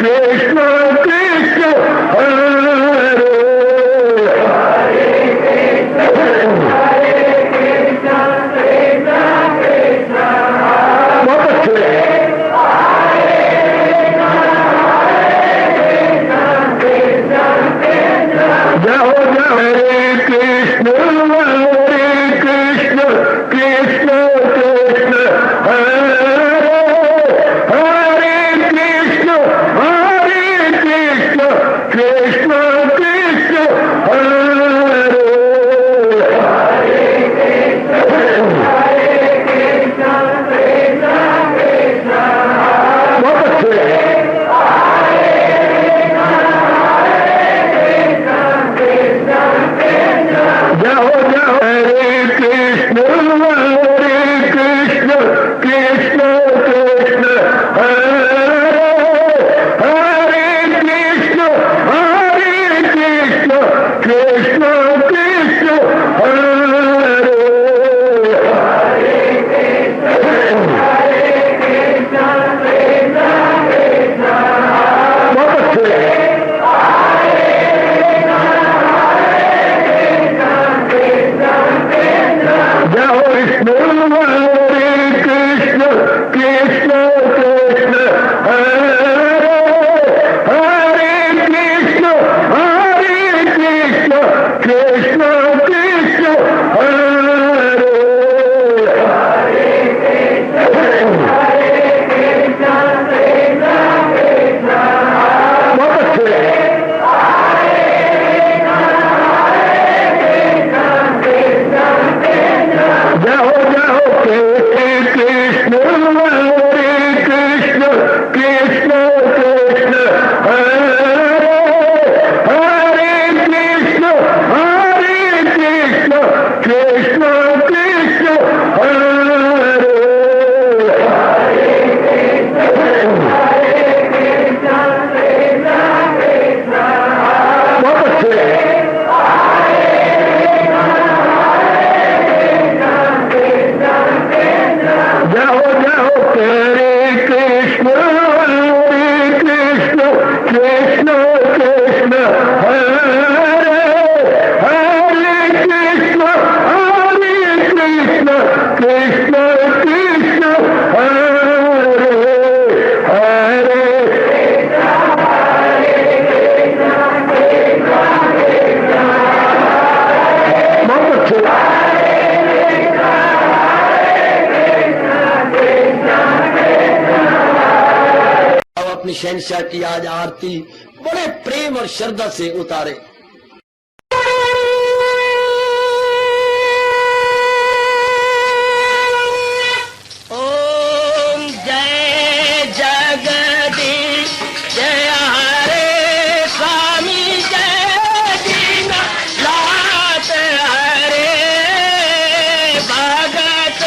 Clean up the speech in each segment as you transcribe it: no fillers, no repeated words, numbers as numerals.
कृष्ण कृष्ण हरे बहुत अच्छे जाओ जाओ हरे कृष्ण कृष्ण कृष्ण हरे हरे कृष्ण कृष्ण कृष्ण हरे बहुत अच्छे जाओ जाओ हरे कृष्ण कृष्ण कृष्ण हरे हरे कृष्ण कृष्ण कृष्ण हरे बहुत अच्छे जाओ विष्णु हरे कृष्ण कृष्ण हरे हरे कृष्ण कृष्ण हरे बहुत अच्छे जाओ जाओ कृष्ण हरे कृष्ण कृष्ण हरे हरे कृष्ण कृष्ण हरे बहुत अच्छे जाओ जाओ हरे कृष्ण कृष्ण हरे हरे कृष्ण कृष्ण हरे हरे बहुत अच्छे अपनी शहंशाह की आज आरती बड़े प्रेम और श्रद्धा से उतारे। ओम जय जगदीश जय हरे स्वामी जय दीनानाथ हरे भगत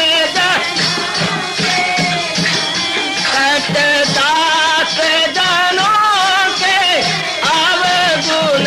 दास जनों के अवगुण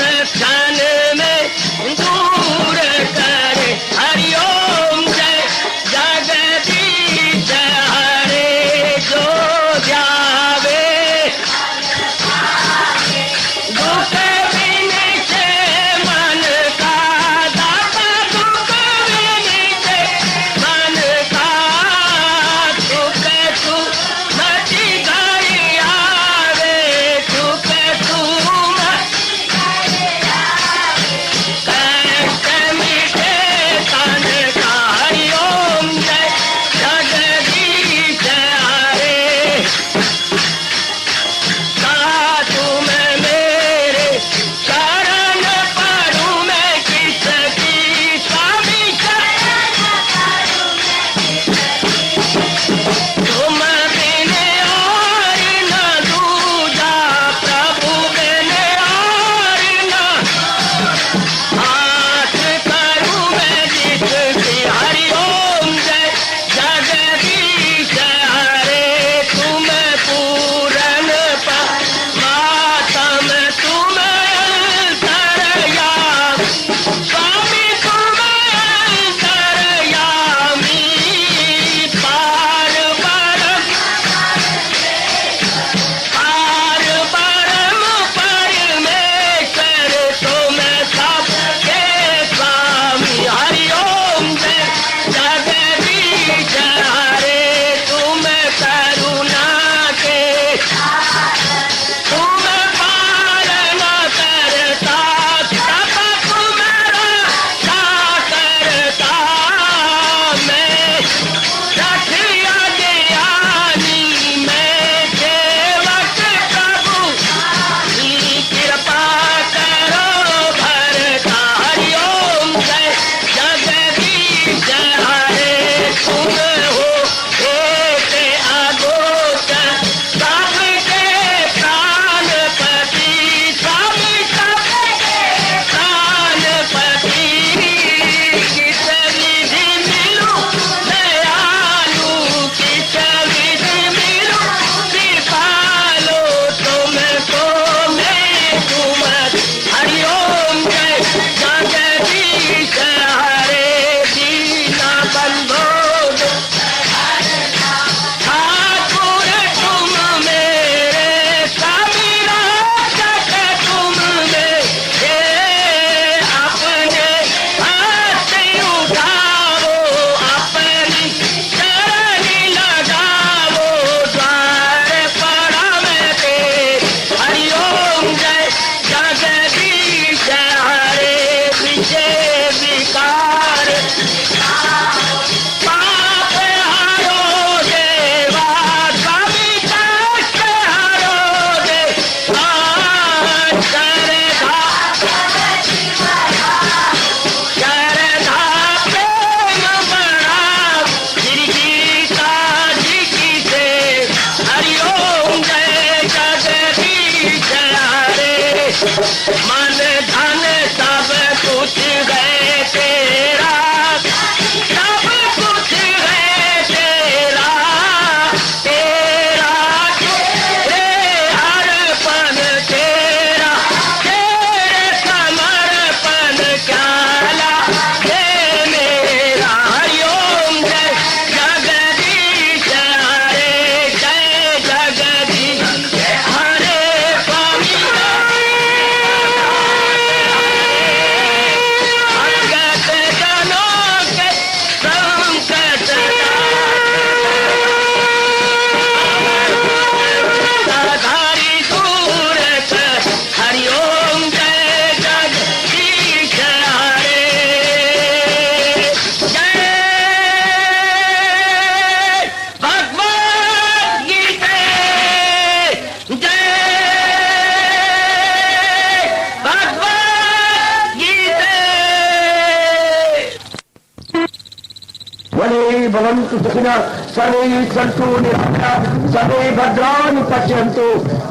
भवन्तु सुखिनः सर्वे सन्तु निरामयाः सर्वे भद्राणि पश्यन्तु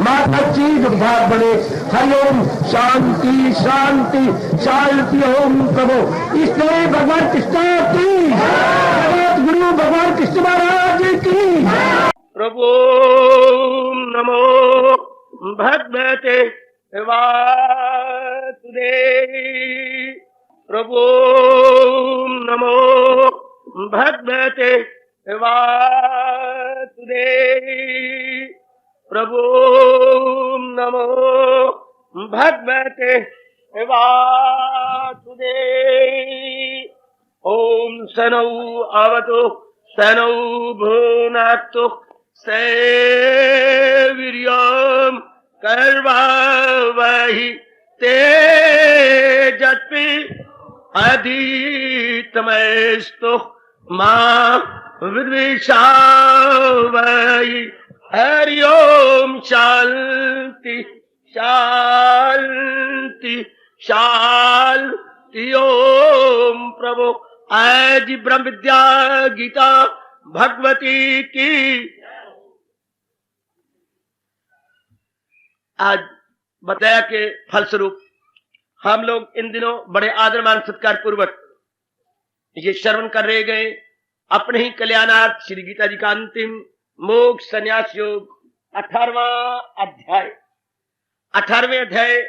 मा कश्चित् दुर्भाग् भवेत्। हरि ओम शांति शांति शांति। ओम प्रभु इसलिए भगवान कृष्ण की जगत गुरु भगवान कृष्ण महाराज की। प्रभु नमो भगवते वासुदेवाय। प्रभु नमो भगवते वासुदेवाय। प्रभु नमो भगवते वासुदेवाय। ओम सनौ अवतु सनौ भुनक्तु सवीर्यं कर्वावहि तेजस्वी अधितमस्तु मा विद्विषावहि। हरि ओम शांति शांति शांति। ओम प्रभु आज ब्रह्म विद्या गीता भगवती की। आज बताया के फलस्वरूप हम लोग इन दिनों बड़े आदर मान सत्कार पूर्वक ये श्रवण कर रहे गए अपने ही कल्याणार्थ श्री गीता जी का अंतिम मोक्ष संन्यास योग 18वां अध्याय। 18वें अध्याय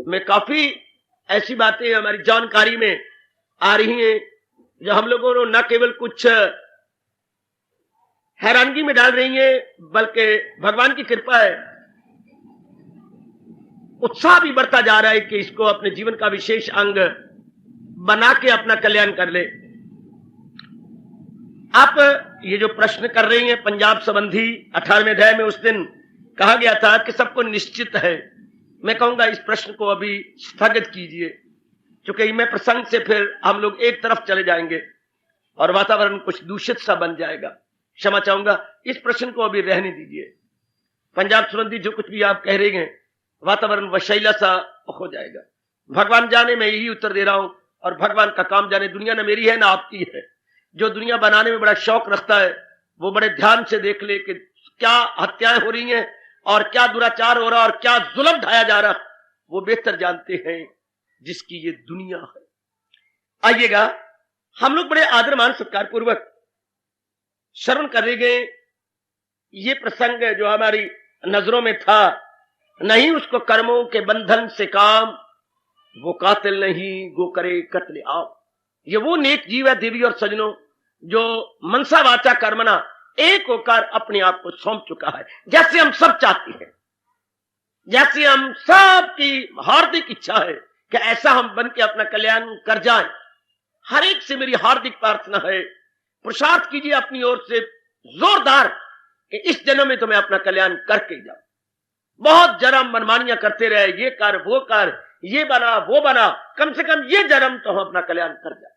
में काफी ऐसी बातें हमारी जानकारी में आ रही हैं जो हम लोगों को न केवल कुछ हैरानगी में डाल रही हैं बल्कि भगवान की कृपा है उत्साह भी बढ़ता जा रहा है कि इसको अपने जीवन का विशेष अंग बना के अपना कल्याण कर ले। आप ये जो प्रश्न कर रही हैं पंजाब संबंधी 18वें अध्याय में उस दिन कहा गया था कि सबको निश्चित है। मैं कहूंगा इस प्रश्न को अभी स्थगित कीजिए क्योंकि मैं प्रसंग से फिर हम लोग एक तरफ चले जाएंगे और वातावरण कुछ दूषित सा बन जाएगा। क्षमा चाहूंगा, इस प्रश्न को अभी रहने दीजिए। पंजाब संबंधी जो कुछ भी आप कह रहे हैं वातावरण वशैला सा हो जाएगा। भगवान जाने मैं यही उत्तर दे रहा हूं और भगवान का काम जाने। दुनिया न मेरी है ना आपकी है। जो दुनिया बनाने में बड़ा शौक रखता है वो बड़े ध्यान से देख ले कि क्या हत्याएं हो रही हैं और क्या दुराचार हो रहा और क्या जुल्म ढाया जा रहा, वो बेहतर जानते हैं जिसकी ये दुनिया है। आइएगा, हम लोग बड़े आदर मान सत्कार पूर्वक श्रवण कर रहे गए। ये प्रसंग जो हमारी नजरों में था, नहीं उसको कर्मों के बंधन से काम, वो कातिल नहीं गो करे कत्ले आप। ये वो नेक जीव है देवी और सजनों जो मनसा वाचा कर्मना एक होकर अपने आप को सौंप चुका है। जैसे हम सब चाहते हैं, जैसे हम सब की हार्दिक इच्छा है कि ऐसा हम बन के अपना कल्याण कर जाएं। हर एक से मेरी हार्दिक प्रार्थना है, पुरुषार्थ कीजिए अपनी ओर से जोरदार कि इस जन्म में तो मैं अपना कल्याण करके जाऊं। बहुत जन्म मनमानियां करते रहे, ये कर वो कर, ये बना वो बना, कम से कम ये जन्म तो हम अपना कल्याण कर जाए।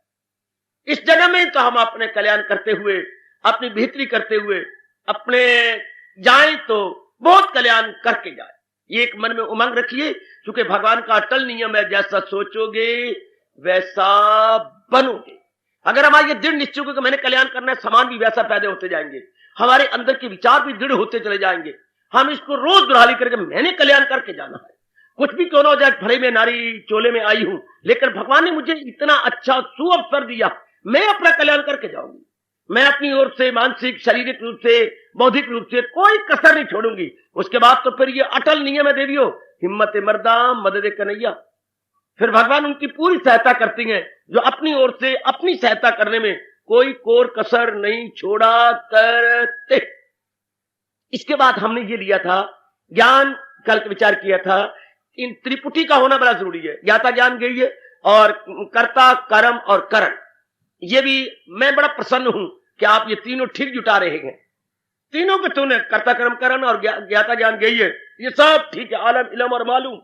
इस जन्म में तो हम अपने कल्याण करते हुए, अपनी बेहतरी करते हुए अपने जाएं तो बहुत कल्याण करके जाए। ये एक मन में उमंग रखिए क्योंकि भगवान का अटल नियम है, जैसा सोचोगे वैसा बनोगे। अगर हमारा ये दृढ़ निश्चय होगा कि मैंने कल्याण करना है, समान भी वैसा पैदा होते जाएंगे, हमारे अंदर के विचार भी दृढ़ होते चले जाएंगे। हम इसको रोज दुहराली करके मैंने कल्याण करके जाना है। कुछ भी क्यों ना हो जाए, भले में नारी चोले में आई हूं लेकिन भगवान ने मुझे इतना अच्छा सुअवसर दिया, मैं अपना कल्याण करके जाऊंगी। मैं अपनी ओर से मानसिक शारीरिक रूप से बौद्धिक रूप से कोई कसर नहीं छोड़ूंगी। उसके बाद तो फिर ये अटल नियम है देवियों, हिम्मत मर्दा मदद कन्हैया। फिर भगवान उनकी पूरी सहायता करती हैं जो अपनी ओर से अपनी सहायता करने में कोई कोर कसर नहीं छोड़ा करते। इसके बाद हमने ये लिया था ज्ञान, कल विचार किया था इन त्रिपुटी का होना बड़ा जरूरी है। ज्ञाता ज्ञान गई है और कर्ता कर्म और करण। ये भी मैं बड़ा प्रसन्न हूं कि आप ये तीनों ठीक जुटा रहे हैं। तीनों पे तूने कर्ता कर्म करण और ज्ञाता ज्ञान गई है, ये सब ठीक है। आलम इलम और मालूम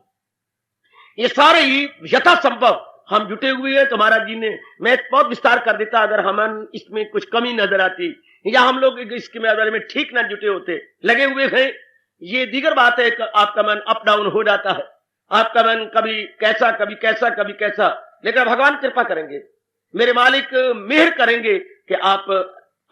ये सारे ही यथा संभव हम जुटे हुए हैं। तुम्हारा जी ने, मैं बहुत विस्तार कर देता अगर हम इसमें कुछ कमी नजर आती या हम लोग इसके बारे में ठीक ना जुटे होते, लगे हुए हैं। ये दीगर बात है कि आपका मन अप डाउन हो जाता है, आपका मन कभी कैसा कभी कैसा कभी कैसा, लेकिन भगवान कृपा करेंगे, मेरे मालिक मेहर करेंगे कि आप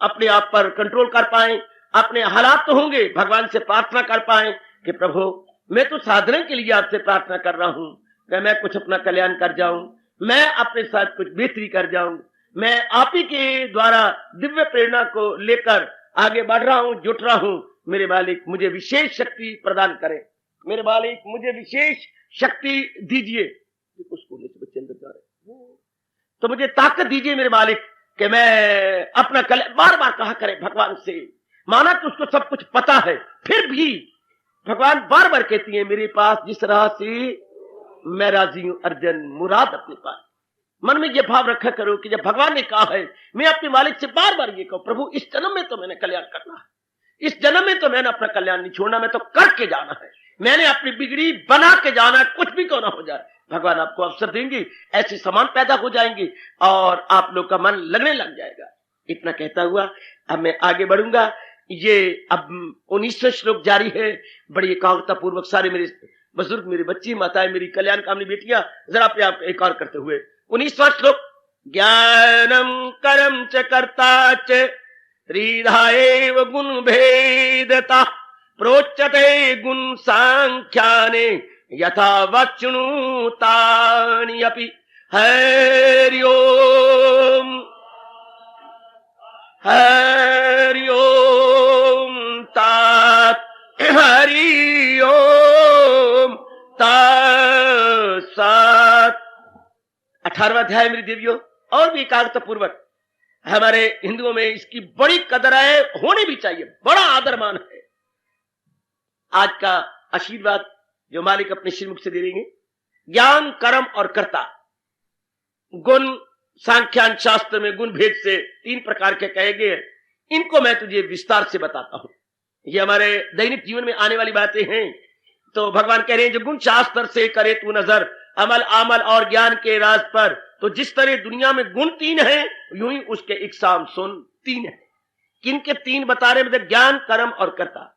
अपने आप पर कंट्रोल कर पाए, अपने हालात तो होंगे, भगवान से प्रार्थना कर पाए कि प्रभु मैं तो साधना के लिए आपसे प्रार्थना कर रहा हूं कि मैं कुछ अपना कल्याण कर जाऊं, मैं अपने साथ कुछ बेहतरी कर जाऊं, मैं आप ही के द्वारा दिव्य प्रेरणा को लेकर आगे बढ़ रहा हूं, जुट रहा हूं। मेरे मालिक मुझे विशेष शक्ति प्रदान करें, मेरे मालिक मुझे विशेष शक्ति दीजिए। उसको बच्चे अंदर जा रहे, तो मुझे ताकत दीजिए मेरे मालिक कि मैं अपना कल्याण, बार बार कहा करें भगवान से। माना कि उसको सब कुछ पता है, फिर भी भगवान बार बार कहती है मेरे पास जिस राह से मैं राजी हूं अर्जन, मुराद अपने पास। मन में यह भाव रखा करो कि जब भगवान ने कहा है, मैं अपने मालिक से बार बार ये कहूं प्रभु इस जन्म में तो मैंने कल्याण करना है, इस जन्म में तो मैंने अपना कल्याण नहीं छोड़ना, मैं तो करके जाना है, मैंने अपनी बिगड़ी बना के जाना है, कुछ भी क्यों ना हो जाए। भगवान आपको अवसर देंगे, ऐसे समान पैदा हो जाएंगे और आप लोग का मन लगने लग जाएगा। इतना कहता हुआ अब मैं आगे बढ़ूंगा। ये अब 19वां श्लोक जारी है, बड़ी एकाग्रता पूर्वक सारे मेरे बुजुर्ग, मेरी बच्ची, माताएं, मेरी कल्याण कामनी बेटियां जरा पे आप एकाग्र करते हुए 19वां श्लोक। ज्ञानम कर्म च कर्ता च त्रिधा एव गुण भेदता प्रोच्यते गुण सांख्याने यथा वच्णुतानि अपि। हरि ओम हरि ओम तात हरि ओम तत्सत्। 18वां अध्याय मेरी देवियों, और भी एकाग्रता पूर्वक। हमारे हिंदुओं में इसकी बड़ी कदर है, होनी भी चाहिए, बड़ा आदरमान है। आज का आशीर्वाद जो मालिक अपने श्रीमुख से दे देंगे, ज्ञान कर्म और कर्ता। गुण सांख्यान शास्त्र में गुण भेद से 3 प्रकार के कहे गए हैं, इनको मैं तुझे विस्तार से बताता हूं। ये हमारे दैनिक जीवन में आने वाली बातें हैं। तो भगवान कह रहे हैं जो गुण शास्त्र से करे तू नजर, अमल आमल और ज्ञान के राज पर, तो जिस तरह दुनिया में गुण 3 हैं, यूं ही उसके इकसाम सुन 3 है। किन के 3 बता रहे, मतलब ज्ञान कर्म और कर्ता।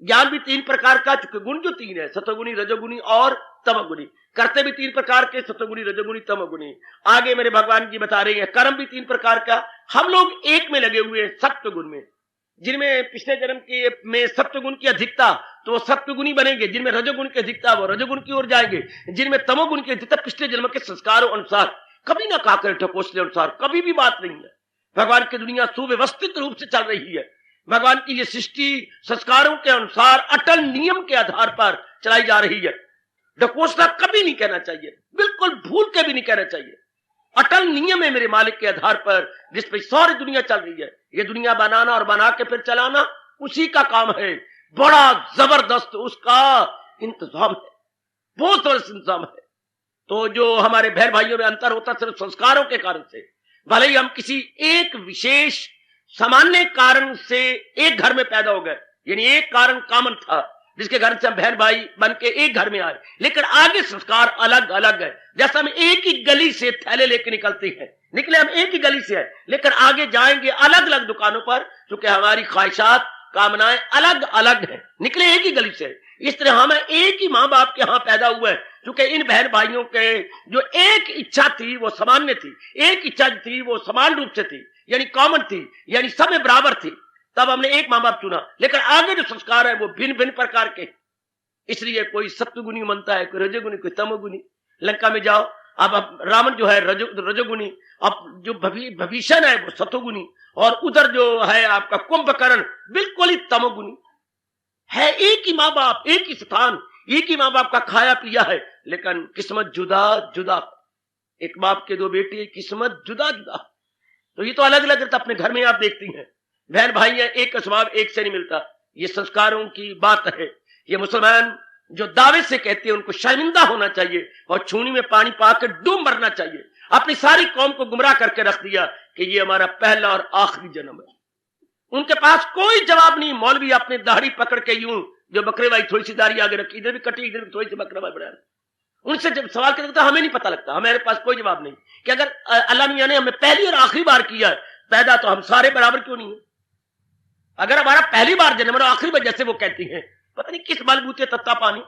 ज्ञान भी 3 प्रकार का, चूंकि गुण जो 3 है, सतोगुणी रजोगुणी और तमोगुणी। करते भी 3 प्रकार के, सतोगुणी रजोगुणी तमोगुणी। आगे मेरे भगवान जी बता रहे हैं कर्म भी 3 प्रकार का। हम लोग एक में लगे हुए हैं, सत्वगुण में, जिनमें पिछले जन्म के में सत्वगुण की अधिकता तो वो सत्वगुणी बनेंगे, जिनमें रजोगुण की अधिकता वो रजोगुण की ओर जाएंगे, जिनमें तमोगुण की अधिकता पिछले जन्म के संस्कारों अनुसार। कभी ना कहा करें ठकोसले अनुसार, कभी भी बात नहीं है। भगवान की दुनिया सुव्यवस्थित रूप से चल रही है। भगवान की ये सृष्टि संस्कारों के अनुसार अटल नियम के आधार पर चलाई जा रही है। ढकोसला कभी नहीं कहना चाहिए, बिल्कुल भूल के भी नहीं कहना चाहिए। अटल नियम है मेरे मालिक के आधार पर, जिस पर सारी दुनिया चल रही है। ये दुनिया बनाना और बना के फिर चलाना उसी का काम है। बड़ा जबरदस्त उसका इंतजाम है, बहुत जबरदस्त इंतजाम है। तो जो हमारे बहन भाइयों में अंतर होता सिर्फ संस्कारों के कारण से, भले ही हम किसी एक विशेष सामान्य कारण से एक घर में पैदा हो गए, यानी एक कारण कॉमन था जिसके घर से हम बहन भाई बन के एक घर में आए, लेकिन आगे संस्कार अलग अलग है। जैसा हम एक ही गली से थैले लेके निकलते हैं, निकले हम एक ही गली से है, लेकिन आगे जाएंगे अलग अलग दुकानों पर, क्योंकि हमारी ख्वाहिशात कामनाएं अलग अलग है, निकले एक ही गली से। इस तरह हम एक ही माँ बाप के यहाँ पैदा हुए हैं, क्योंकि इन बहन भाइयों के जो एक इच्छा थी वो सामान्य थी, एक इच्छा थी वो समान रूप से थी, यानी कॉमन थी, यानी सब में बराबर थी। तब हमने एक माँ बाप चुना, लेकिन आगे जो संस्कार है वो भिन्न भिन्न प्रकार के। इसलिए कोई सत्वगुणी मनता है, कोई रजोगुणी, कोई तमोगुणी। लंका में जाओ, अब रावण जो है रजोगुणी, अब जो भीषण है वो सतोगुणी, और उधर जो है आपका कुंभकर्ण बिल्कुल ही तमोगुणी है। एक ही माँ बाप, एक ही स्थान, एक ही माँ बाप का खाया पिया है, लेकिन किस्मत जुदा जुदा। एक बाप के 2 बेटे, किस्मत जुदा जुदा। तो ये तो अलग अलग रहता। अपने घर में आप देखती हैं बहन भाई है, एक का स्वभाव एक से नहीं मिलता। ये संस्कारों की बात है। ये मुसलमान जो दावे से कहते हैं उनको शर्मिंदा होना चाहिए और छूनी में पानी पाकर डूब मरना चाहिए। अपनी सारी कौम को गुमराह करके रख दिया कि ये हमारा पहला और आखिरी जन्म है। उनके पास कोई जवाब नहीं। मौलवी अपने दाढ़ी पकड़ के यूं, जो बकरे भाई थोड़ी सी दाढ़ी आगे रखी, इधर भी कटी, इधर भी थोड़ी सी बकरा भाई बढ़ा, उनसे जब सवाल करते तो हमें नहीं पता लगता, हमारे पास कोई जवाब नहीं कि अगर अल्लाह मियां ने हमें पहली और आखिरी बार किया पैदा, तो हम सारे बराबर क्यों नहीं है? अगर हमारा पहली बार जन्म और आखिरी बार, जैसे वो कहती हैं, पता नहीं किस बलबूते तत्ता पानी,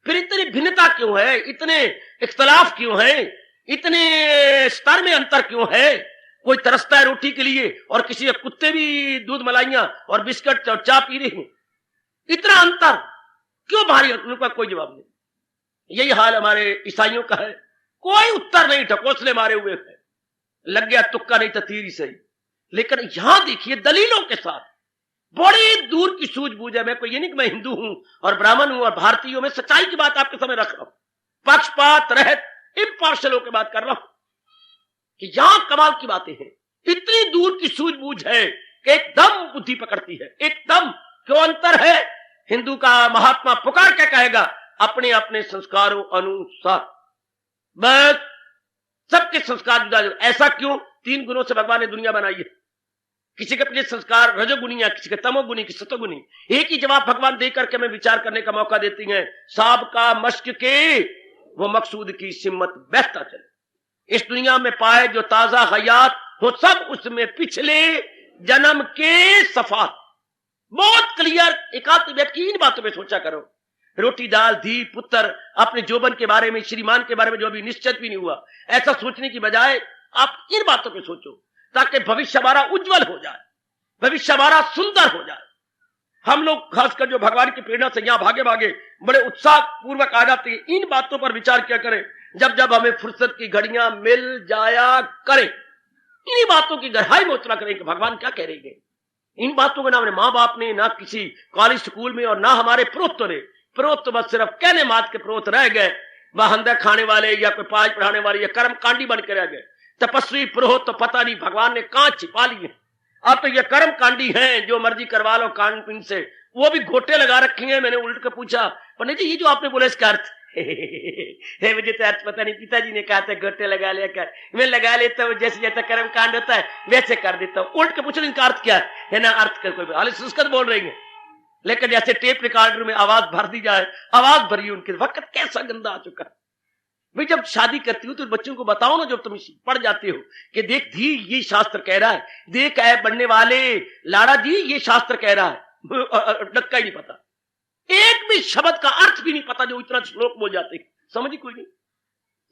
फिर इतनी भिन्नता क्यों है, इतने इख्तलाफ क्यों है, इतने स्तर में अंतर क्यों है? कोई तरसता है रोटी के लिए और किसी के कुत्ते भी दूध मलाइयां और बिस्किट और चाय पी रहे हैं। इतना अंतर क्यों भारी? उनका कोई जवाब नहीं। यही हाल हमारे ईसाइयों का है, कोई उत्तर नहीं, ढकोसले मारे हुए हैं, लग गया तुक्का नहीं तो तीर ही सही। लेकिन यहां देखिए दलीलों के साथ बड़ी दूर की सूझबूझ है। मैं कोई ये नहीं कि मैं हिंदू हूं और ब्राह्मण हूं और भारतीयों में सच्चाई की बात आपके सामने रख रहा हूं, पक्षपात रहित इम्पार्शल होकर बात कर रहा हूं कि यहां कमाल की बातें हैं। इतनी दूर की सूझबूझ है कि एकदम बुद्धि पकड़ती है, एकदम। क्यों अंतर है? हिंदू का महात्मा पुकार क्या कहेगा? अपने अपने संस्कारों अनुसार, बस सबके संस्कार जुदा जुदा। ऐसा क्यों? 3 गुणों से भगवान ने दुनिया बनाई है। किसी के अपने संस्कार रजोगुणी है, किसी के तमोगुणी, किसी सतोगुणी। एक ही जवाब भगवान देकर के हमें विचार करने का मौका देती हैं, साब का मश्क के वो मकसूद की सिम्मत बहता चले। इस दुनिया में पाए जो ताजा हयात हो सब उसमें पिछले जन्म के सफात। बहुत क्लियर। एकांत व्यक्ति इन बातों में सोचा करो। रोटी दाल धी पुत्र, अपने जोबन के बारे में, श्रीमान के बारे में जो अभी निश्चित भी नहीं हुआ, ऐसा सोचने की बजाय आप इन बातों पे सोचो ताकि भविष्य हमारा उज्जवल हो जाए, भविष्य हमारा सुंदर हो जाए। हम लोग खासकर जो भगवान की प्रेरणा से यहां भागे भागे बड़े उत्साह पूर्वक आ जाते हैं, इन बातों पर विचार क्या करें जब जब हमें फुर्सत की घड़ियां मिल जाया करें। इन्हीं बातों की गहराई में उतरा करें कि भगवान क्या कह रहे हैं। इन बातों का ना अपने माँ बाप ने, ना किसी कॉलेज स्कूल में, और ना हमारे प्रोत ने। प्रोत तो बस सिर्फ कहने मात के प्रोत रह गए, वह हंदा खाने वाले या कोई पाज पढ़ाने वाले या कर्म कांडी बन के रह गए। तपस्वी प्रोत तो पता नहीं भगवान ने कहां छिपा लिए। अब तो ये कर्म कांडी हैं, जो मर्जी करवा लो कान पिन से, वो भी घोटे लगा रखी हैं। मैंने उल्ट के पूछा, पंडित जी ये जो आपने बोला इसका अर्थ है मुझे तो अर्थ पता नहीं, पिताजी ने कहा था घोटे लगा लिया कर, मैं लगा लेता हूँ, जैसे जैसा कर्म कांड होता है वैसे कर देता हूँ। उल्ट के पूछो इनका अर्थ क्या है ना, अर्थ का कोई हाल संस्कृत बोल रही है, लेकिन जैसे टेप रिकॉर्डर में आवाज भर दी जाए, आवाज भरी उनके। वक्त कैसा गंदा आ चुका है भाई। जब शादी करती हो तो बच्चों को बताओ ना, जब तुम पढ़ जाते हो कि देख धी ये शास्त्र कह रहा है, देख है बनने वाले लाड़ा जी ये शास्त्र कह रहा है, डक्का ही नहीं पता, एक भी शब्द का अर्थ भी नहीं पता, जो इतना श्लोक बोल जाते समझ ही कोई नहीं।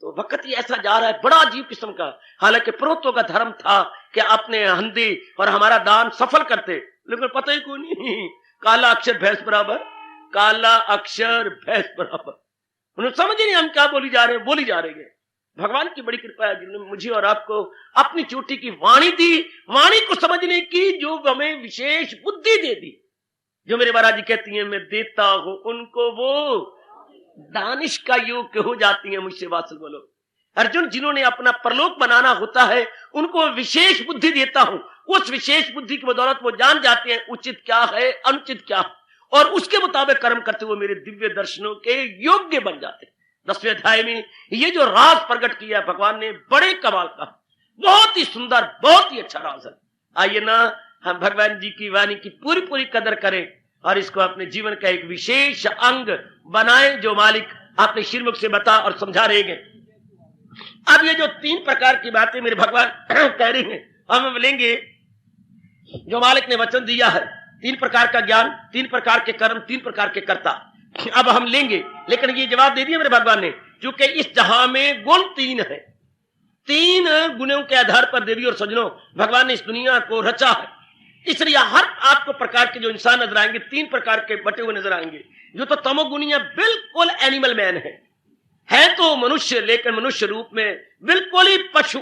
तो वक्त ही ऐसा जा रहा है बड़ा अजीब किस्म का। हालांकि प्रोतों का धर्म था कि अपने हंदे और हमारा दान सफल करते, लेकिन पता ही कोई नहीं। काला अक्षर भैंस बराबर, काला अक्षर भैंस बराबर। उन्हें समझ ही नहीं हम क्या बोली जा रहे हैं। भगवान की बड़ी कृपा है जिन्होंने मुझे और आपको अपनी चोटी की वाणी दी, वाणी को समझने की, जो हमें विशेष बुद्धि दे दी। जो मेरे महाराज जी कहती हैं, मैं देता हूं उनको वो दानिश का योग हो जाती है मुझसे वात्सल बोलो। अर्जुन जिन्होंने अपना परलोक बनाना होता है उनको विशेष बुद्धि देता हूं। उस विशेष बुद्धि की बदौलत वो जान जाते हैं उचित क्या है अनुचित क्या है, और उसके मुताबिक कर्म करते हुए मेरे दिव्य दर्शनों के योग्य बन जाते हैं। 10वें अध्याय में ये जो राज प्रकट किया भगवान ने, बड़े कमाल का, बहुत ही सुंदर, बहुत ही अच्छा राज है। आइए ना हम भगवान जी की वाणी की पूरी पूरी कदर करें और इसको अपने जीवन का एक विशेष अंग बनाएं, जो मालिक आपने श्रीमुख से बता और समझा रहे हैं। अब ये जो 3 प्रकार की बातें मेरे भगवान कह रहे हैं, हम लेंगे जो मालिक ने वचन दिया है। 3 प्रकार का ज्ञान, 3 प्रकार के कर्म, 3 प्रकार के कर्ता, अब हम लेंगे। लेकिन ये जवाब दे दिया मेरे भगवान ने, क्योंकि इस जहां में गुण 3 है। 3 गुणों के आधार पर देवी और सज्जनों भगवान ने इस दुनिया को रचा है। इसलिए हर आपको प्रकार के जो इंसान नजर आएंगे 3 प्रकार के बटे हुए नजर आएंगे। जो तो तमोगुणी है, बिल्कुल एनिमल मैन है तो मनुष्य, लेकिन मनुष्य रूप में बिल्कुल ही पशु।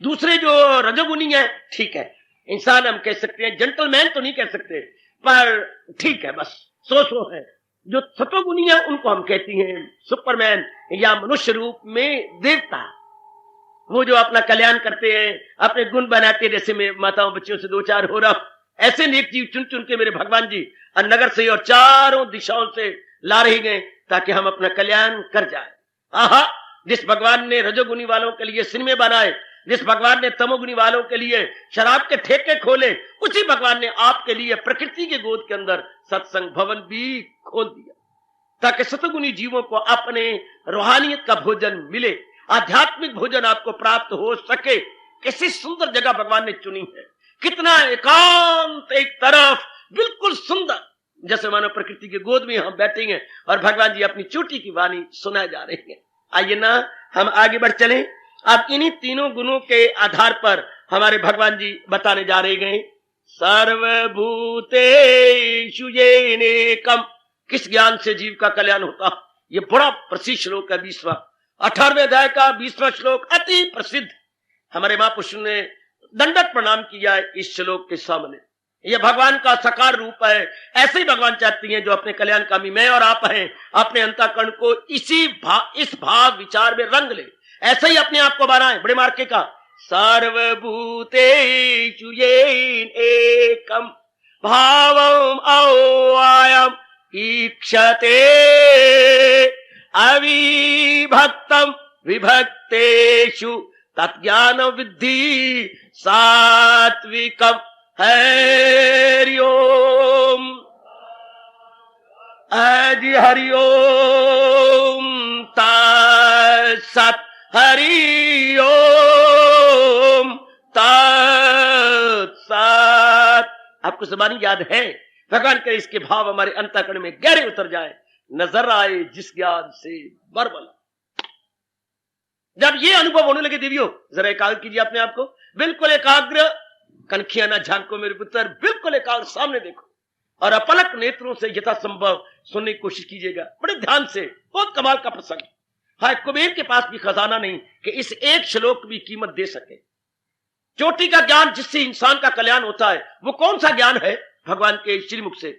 दूसरे जो रजोगुणी है, ठीक है इंसान हम कह सकते हैं, जेंटलमैन तो नहीं कह सकते पर ठीक है, बस सो है। जो सतोगुणी है उनको हम कहती हैं सुपरमैन या मनुष्य रूप में देवता, वो जो अपना कल्याण करते हैं, अपने गुण बनाते हैं। जैसे मैं माताओं बच्चियों से 2-4 हो रहा, ऐसे नेक जीव चुन चुन के मेरे भगवान जी नगर से और चारों दिशाओं से ला रहे गए ताकि हम अपना कल्याण कर जाए। आहा, जिस भगवान ने रजोगुणी वालों के लिए सिनेमे बनाए, जिस भगवान ने तमोगुणी वालों के लिए शराब के ठेके खोले, उसी भगवान ने आपके लिए प्रकृति के गोद के अंदर सत्संग भवन भी खोल दिया ताकि सतगुणी जीवों को अपने रूहानियत का भोजन मिले, आध्यात्मिक भोजन आपको प्राप्त हो सके। कैसी सुंदर जगह भगवान ने चुनी है, कितना एकांत, एक तरफ बिल्कुल सुंदर, जैसे मानो प्रकृति के गोद में हम बैठे हैं और भगवान जी अपनी चोटी की वाणी सुनाए जा रहे हैं। आइए ना हम आगे बढ़ चलें। अब इन्हीं 3 गुणों के आधार पर हमारे भगवान जी बताने जा रहे गए, सर्वभूतेषु येनेकम, किस ज्ञान से जीव का कल्याण होता। ये बड़ा प्रसिद्ध श्लोक है 20वां, 18वें अध्याय का 20वां श्लोक, अति प्रसिद्ध। हमारे महापुरुषों ने दंडवत प्रणाम किया है इस श्लोक के सामने। यह भगवान का साकार रूप है। ऐसे ही भगवान चाहती हैं जो अपने कल्याणकामी मैं और आप हैं, अपने अंतःकरण को इस भाव विचार में रंग ले, ऐसे ही अपने आप को बनाए। बड़े मार्के का सर्वभूतेषु येनेकम भावम अव्ययम् ईक्षते अविभक्तम विभक्तेषु तज्ज्ञान विद्धि सात्विकम। हरि ओम, हरि ओम तत्सत्, हरि ओम तत्सत्। आपको ज़बानी याद है? भगवान करे इसके भाव हमारे अंतःकरण में गहरे उतर जाए। नजर आए जिस ज्ञान से बरबला। जब ये अनुभव होने लगे देवियों, जरा एकाग्र कीजिए अपने आप को, बिल्कुल एकाग्र, कनखियां ना झांको मेरे पुत्र, बिल्कुल एकाग्र सामने देखो और अपलक नेत्रों से यथासंभव सुनने की कोशिश कीजिएगा बड़े ध्यान से। बहुत कमाल का प्रसंग है। कुबेर के पास भी खजाना नहीं कि इस एक श्लोक की कीमत दे सके। चोटी का ज्ञान जिससे इंसान का कल्याण होता है, वो कौन सा ज्ञान है? भगवान के श्रीमुख से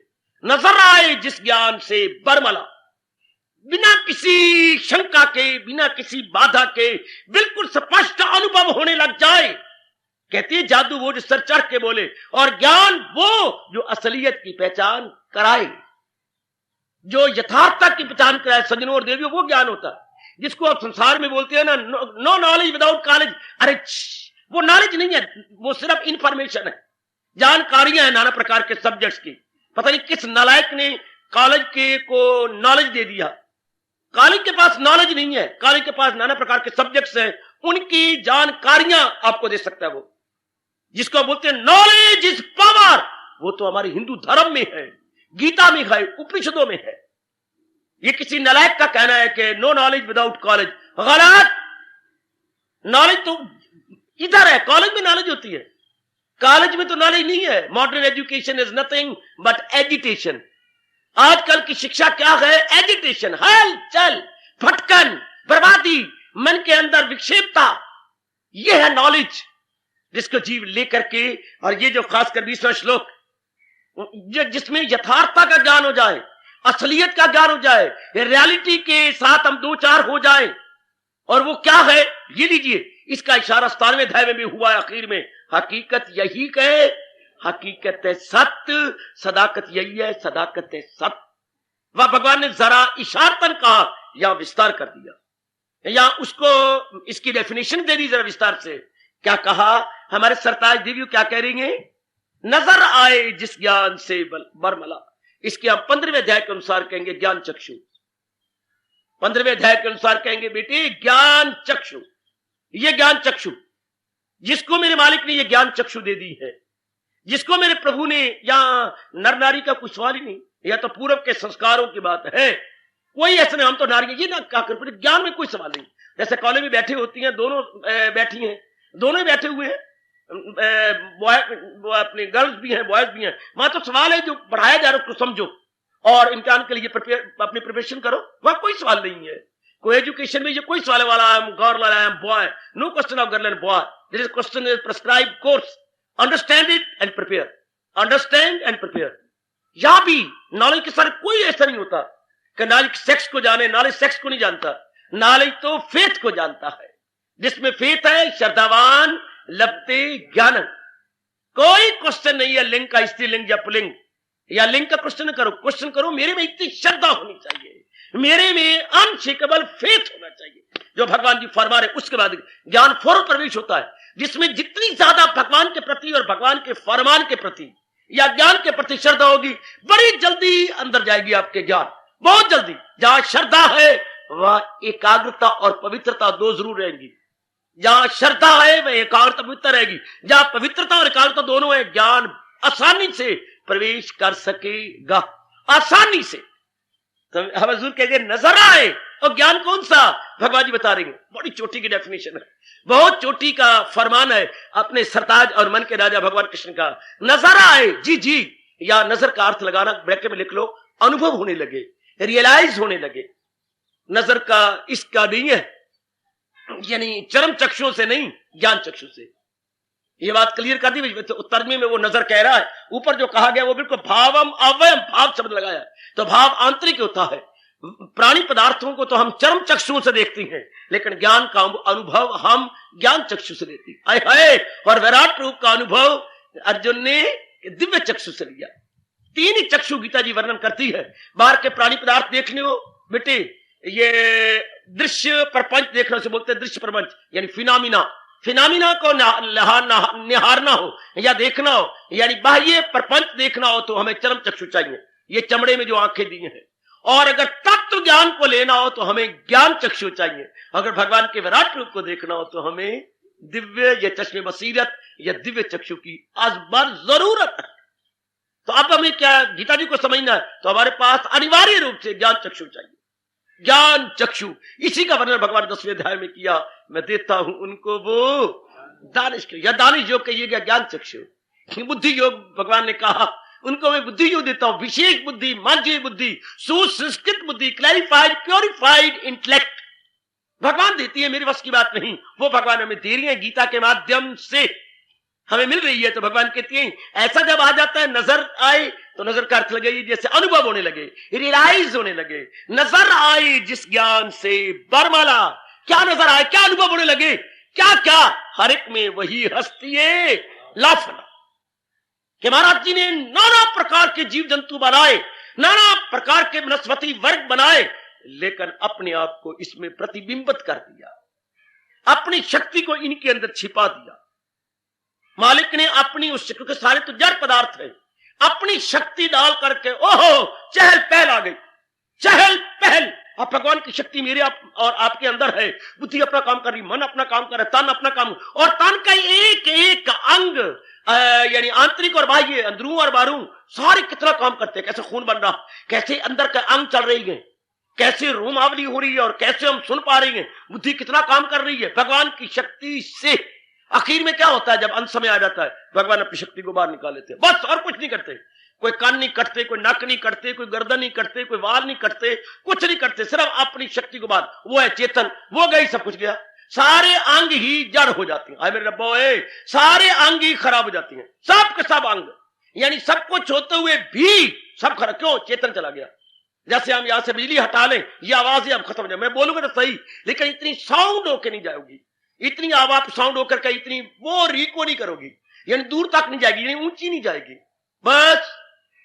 नजर आए जिस ज्ञान से बरमला, बिना किसी शंका के, बिना किसी बाधा के, बिल्कुल स्पष्ट अनुभव होने लग जाए। कहती है जादू वो जो सर चढ़ के बोले, और ज्ञान वो जो असलियत की पहचान कराए, जो यथार्थता की पहचान कराए। सज्जनों और देवियों, वो ज्ञान होता है जिसको आप संसार में बोलते हैं ना, नो नॉलेज विदाउट कॉलेज। अरे वो नॉलेज नहीं है, वो सिर्फ इंफॉर्मेशन है, जानकारियां हैं नाना प्रकार के सब्जेक्ट्स की। पता नहीं किस नालायक ने कॉलेज के को नॉलेज दे दिया। कॉलेज के पास नॉलेज नहीं है, कॉलेज के पास नाना प्रकार के सब्जेक्ट्स हैं, उनकी जानकारियां आपको दे सकता है वो, जिसको बोलते हैं नॉलेज इज पावर। वो तो हमारे हिंदू धर्म में है, गीता में है, उपनिषदों में है। ये किसी नालायक का कहना है कि नो नॉलेज विदाउट कॉलेज। गलत। नॉलेज तो इधर है, कॉलेज में नॉलेज होती है, कॉलेज में तो नॉलेज नहीं है। Modern education is nothing but agitation. आजकल की शिक्षा क्या है? एजिटेशन, हलचल, भटकन, बर्बादी, मन के अंदर विक्षेपता। यह है नॉलेज जिसको जीव लेकर के, और ये जो खासकर 20वां श्लोक जिसमें यथार्थता का ज्ञान हो जाए, असलियत का ज्ञान हो जाए, रियलिटी के साथ हम दो चार हो जाए। और वो क्या है ये लीजिए, इसका इशारा 97वें अध्याय में हुआ है आखिर में। हकीकत यही कहे, हकीकत है सत्य, सदाकत यही है, सदाकत है सत्य। वह भगवान ने जरा इशारतन कहा या विस्तार कर दिया, या उसको इसकी डेफिनेशन दे दी जरा विस्तार से। क्या कहा? हमारे सरताज देवियों क्या कह रही हैं? नजर आए जिस ज्ञान से बरमला। इसके हम 15वें अध्याय के अनुसार कहेंगे ज्ञान चक्षु। 15वें अध्याय के अनुसार कहेंगे बेटे ज्ञान चक्षु। ये ज्ञान चक्षु जिसको मेरे मालिक ने ये ज्ञान चक्षु दे दी है, जिसको मेरे प्रभु ने, या नर नारी का कुछ सवाल ही नहीं, या तो पूर्व के संस्कारों की बात है। कोई ऐसे नहीं, हम तो नारी, ये ना क्या कर, ज्ञान में कोई सवाल नहीं। जैसे कॉलेज में बैठी होती हैं, दोनों बैठी हैं, दोनों ही बैठे हुए हैं, वो अपने गर्ल्स भी हैं, बॉयज भी हैं। वहां तो सवाल है जो पढ़ाया जा रहा है उसको समझो और इम्तिहान के लिए अपनी प्रिपरेशन करो। वहां कोई सवाल नहीं है। कोई एजुकेशन में ये कोई सवाल वाला I am girl, I am boy, no question of girl and boy. This is question is prescribed course, understand it and prepare, understand and prepare. यहां भी नॉलेज के साथ कोई ऐसा नहीं होता कि नॉलेज सेक्स को जाने, नॉलेज सेक्स को नहीं जानता। नॉलेज तो फेथ को जानता है। जिसमें फेथ है श्रद्धावान लभते ज्ञान। कोई क्वेश्चन नहीं है लिंग का, स्त्रीलिंग या पुलिंग या लिंग का क्वेश्चन करो। क्वेश्चन करो मेरे में इतनी श्रद्धा होनी चाहिए, मेरे में अनशेकेबल फेथ होना चाहिए जो भगवान जी फरमा रहे। उसके बाद ज्ञान फौरन प्रवेश होता है, जिसमें जितनी ज्यादा भगवान के प्रति और भगवान के फरमान के प्रति या ज्ञान के प्रति श्रद्धा होगी, बड़ी जल्दी अंदर जाएगी आपके ज्ञान, बहुत जल्दी। जहां श्रद्धा है वह एकाग्रता और पवित्रता दो जरूर रहेंगी। जहां श्रद्धा है वह एकाग्रता पवित्र रहेगी। जहां पवित्रता और एकाग्रता दोनों है, ज्ञान आसानी से प्रवेश कर सकेगा, आसानी से। तो हम हजूर कहेंगे नजर आए, और ज्ञान कौन सा? भगवान जी बता रहे हैं, बड़ी चोटी की डेफिनेशन है, बहुत चोटी का फरमान है अपने सरताज और मन के राजा भगवान कृष्ण का। नजर आए, जी जी, या नजर का अर्थ लगाना ब्रैकेट में लिख लो, अनुभव होने लगे, रियलाइज होने लगे। नजर का इसका नहीं है, यानी चरम चक्षुओं से नहीं, ज्ञान चक्षु से। ये बात क्लियर कर दी। तो तर्जमे में वो नजर कह रहा है, ऊपर जो कहा गया वो बिल्कुल भावम अवयम, भाव शब्द लगाया है, तो भाव आंतरिक होता है। प्राणी पदार्थों को तो हम चरम चक्षुओं से देखते हैं, लेकिन ज्ञान का अनुभव हम ज्ञान चक्षु से लेते हैं। आए हाय, और विराट रूप का अनुभव अर्जुन ने दिव्य चक्षु से लिया। तीन ही चक्षु गीता जी वर्णन करती है। बाहर के प्राणी पदार्थ देखने हो बेटे, ये दृश्य प्रपंच देखने से बोलते हैं दृश्य प्रपंच, यानी फिनामिना। फिनामिना को निहारना हो या देखना हो, यानी बाह्य प्रपंच देखना हो, तो हमें चरम चक्षु चाहिए, ये चमड़े में जो आंखें दी हैं। और अगर तत्व ज्ञान को लेना हो तो हमें ज्ञान चक्षु चाहिए। अगर भगवान के विराट रूप को देखना हो तो हमें दिव्य या चश्मे बसीरत या दिव्य चक्षु की आज बार जरूरत है। तो अब हमें क्या गीता जी को समझना है, तो हमारे पास अनिवार्य रूप से ज्ञान चक्षु चाहिए, ज्ञान चक्षु। इसी का वर्णन भगवान 10वें अध्याय में किया, मैं देता हूं उनको वो दानिश, या दानिश योग कहिएगा ज्ञान चक्षु। बुद्धि योग भगवान ने कहा उनको मैं बुद्धि योग देता हूं, विशेष बुद्धि, मानवीय बुद्धि, सुसंस्कृत बुद्धि, क्लैरिफाइड प्योरिफाइड इंटेलेक्ट भगवान देती है, मेरी बस की बात नहीं, वो भगवान हमें दे रही है, गीता के माध्यम से हमें मिल रही है। तो भगवान कहती है ऐसा जब आ जाता है, नजर आए, तो नजर का अर्थ लगे जैसे अनुभव होने लगे, रियलाइज होने लगे। नजर आए जिस ज्ञान से बरमाला, क्या नजर आए, क्या अनुभव होने लगे, क्या क्या, हर एक में वही हस्ती है लाफना कि महाराज जी ने नाना प्रकार के जीव जंतु बनाए, नाना प्रकार के वनस्पति वर्ग बनाए, लेकिन अपने आप को इसमें प्रतिबिंबित कर दिया, अपनी शक्ति को इनके अंदर छिपा दिया। मालिक ने अपनी उस शक्ति के, सारे तो जड़ पदार्थ है, अपनी शक्ति डाल करके ओहो चहल पहल आ गई, चहल पहल। अब भगवान की शक्ति मेरे और आपके अंदर है, बुद्धि अपना काम कर रही, मन अपना काम कर रहा है, तन अपना काम, और तन का एक एक अंग यानी आंतरिक और बाह्य, अंदरू और बाहरू, सारे कितना काम करते हैं, कैसे खून बन रहा, कैसे अंदर का अंग चल रही है, कैसे रोमावली हो रही है, और कैसे हम सुन पा रही हैं, बुद्धि कितना काम कर रही है भगवान की शक्ति से। आखिर में क्या होता है, जब अंत समय आ जाता है, भगवान अपनी शक्ति को बाहर निकाल लेते हैं, बस और कुछ नहीं करते। कोई कान नहीं कटते, कोई नाक नहीं कटते, कोई गर्दन नहीं कटते, कोई वाल नहीं कटते, कुछ नहीं करते, सिर्फ अपनी शक्ति को बाहर, वो है चेतन, वो गई, सब कुछ गया, सारे अंग ही जड़ हो जाती हैं। मेरे रब्बो, सारे अंग ही खराब हो जाती हैं, सब के सब अंग, यानी सब कुछ होते हुए भी सब खराब, क्यों? चेतन चला गया। जैसे हम यहां से बिजली हटा लें, ये आवाज ही अब खत्म हो जाए, मैं बोलूंगा तो सही, लेकिन इतनी साउंड होके नहीं जाएगी, इतनी आवाज साउंड होकर के इतनी वो रीको नहीं करोगी, यानी दूर तक नहीं जाएगी, यानी ऊंची नहीं जाएगी। बस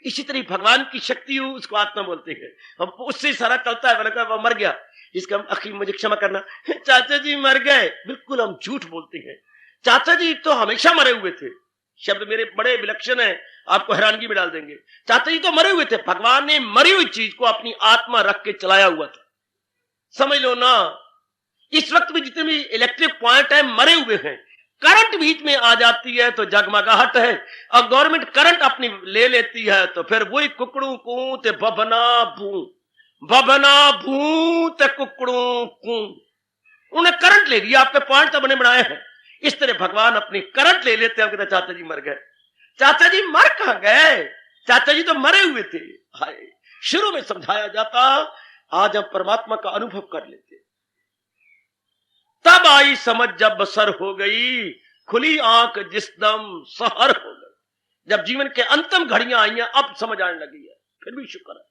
इसी तरह भगवान की शक्ति हो, उसको आत्मा बोलते हैं, हम उससे सारा चलता है। मैंने कहा वो मर गया, इसका अखिल मुझे क्षमा करना, चाचा जी मर गए, बिल्कुल हम झूठ बोलते हैं, चाचा जी तो हमेशा मरे हुए थे। शब्द मेरे बड़े विलक्षण है, आपको हैरानगी में डाल देंगे। चाचा जी तो मरे हुए थे, भगवान ने मरी हुई चीज को अपनी आत्मा रख के चलाया हुआ था, समझ लो ना। इस वक्त भी जितने भी इलेक्ट्रिक पॉइंट है मरे हुए हैं, करंट बीच में आ जाती है तो जगमगाहट है, और गवर्नमेंट करंट अपनी ले लेती है तो फिर वही कुकड़ू कू ते बबना भू, बबना भू ते कुकड़ू कू, उन्हें करंट ले लिया, आपके पॉइंट तो बने बनाए हैं। इस तरह भगवान अपनी करंट ले लेते हैं, कहते चाचा जी मर गए। चाचा जी मर कहां गए, चाचा जी तो मरे हुए थे। हाय, शुरू में समझाया जाता, आज हम परमात्मा का अनुभव कर लेते। तब आई समझ जब बसर हो गई, खुली आंख जिस दम सहर हो गई। जब जीवन के अंतिम घड़ियां आई हैं, अब समझ आने लगी है, फिर भी शुक्र है।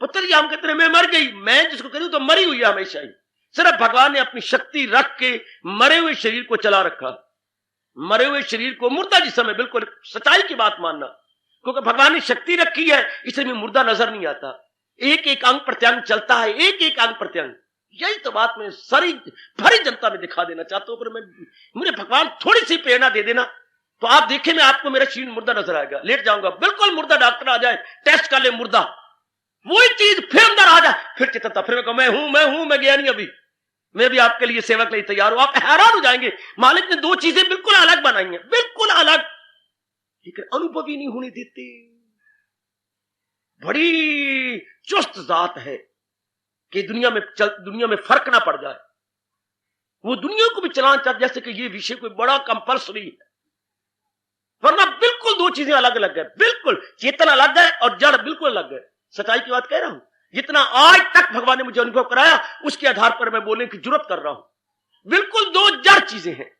पुत्र जी हम कहते हैं मैं मर गई, मैं जिसको कहती हूं तो मरी हुई है हमेशा ही, सिर्फ भगवान ने अपनी शक्ति रख के मरे हुए शरीर को चला रखा। मरे हुए शरीर को मुर्दा जिस समय, बिल्कुल सच्चाई की बात मानना, क्योंकि भगवान ने शक्ति रखी है, इसलिए मुर्दा नजर नहीं आता, एक एक अंग प्रत्यंग चलता है, एक एक अंग प्रत्यंग। यही तो बात मैं सारी भरी जनता में दिखा देना चाहता हूं, पर मैं मुझे भगवान थोड़ी सी प्रेरणा दे देना तो आप देखें, मैं आपको मेरा शरीर मुर्दा नजर आएगा, लेट जाऊंगा बिल्कुल मुर्दा, डॉक्टर आ जाए टेस्ट कर ले मुर्दा, वही चीज फिर अंदर आ जाए, फिर चेतनता, फिर मैं गया नहीं, अभी मैं भी आपके लिए सेवा के लिए तैयार हूं। आप हैरान हो जाएंगे, मालिक ने दो चीजें बिल्कुल अलग बनाई हैं, बिल्कुल अलग, लेकिन अनुभव ही नहीं होने देते। बड़ी चुस्त जात है कि दुनिया में फर्क ना पड़ जाए। वो दुनिया को भी चलाना चाहते जैसे कि ये विषय कोई बड़ा कंपल्सरी है, वरना बिल्कुल दो चीजें अलग अलग है। बिल्कुल चेतन अलग है और जड़ बिल्कुल अलग है। सच्चाई की बात कह रहा हूं। जितना आज तक भगवान ने मुझे अनुभव कराया उसके आधार पर मैं बोलने की जरूरत कर रहा हूं। बिल्कुल दो जड़ चीजें हैं,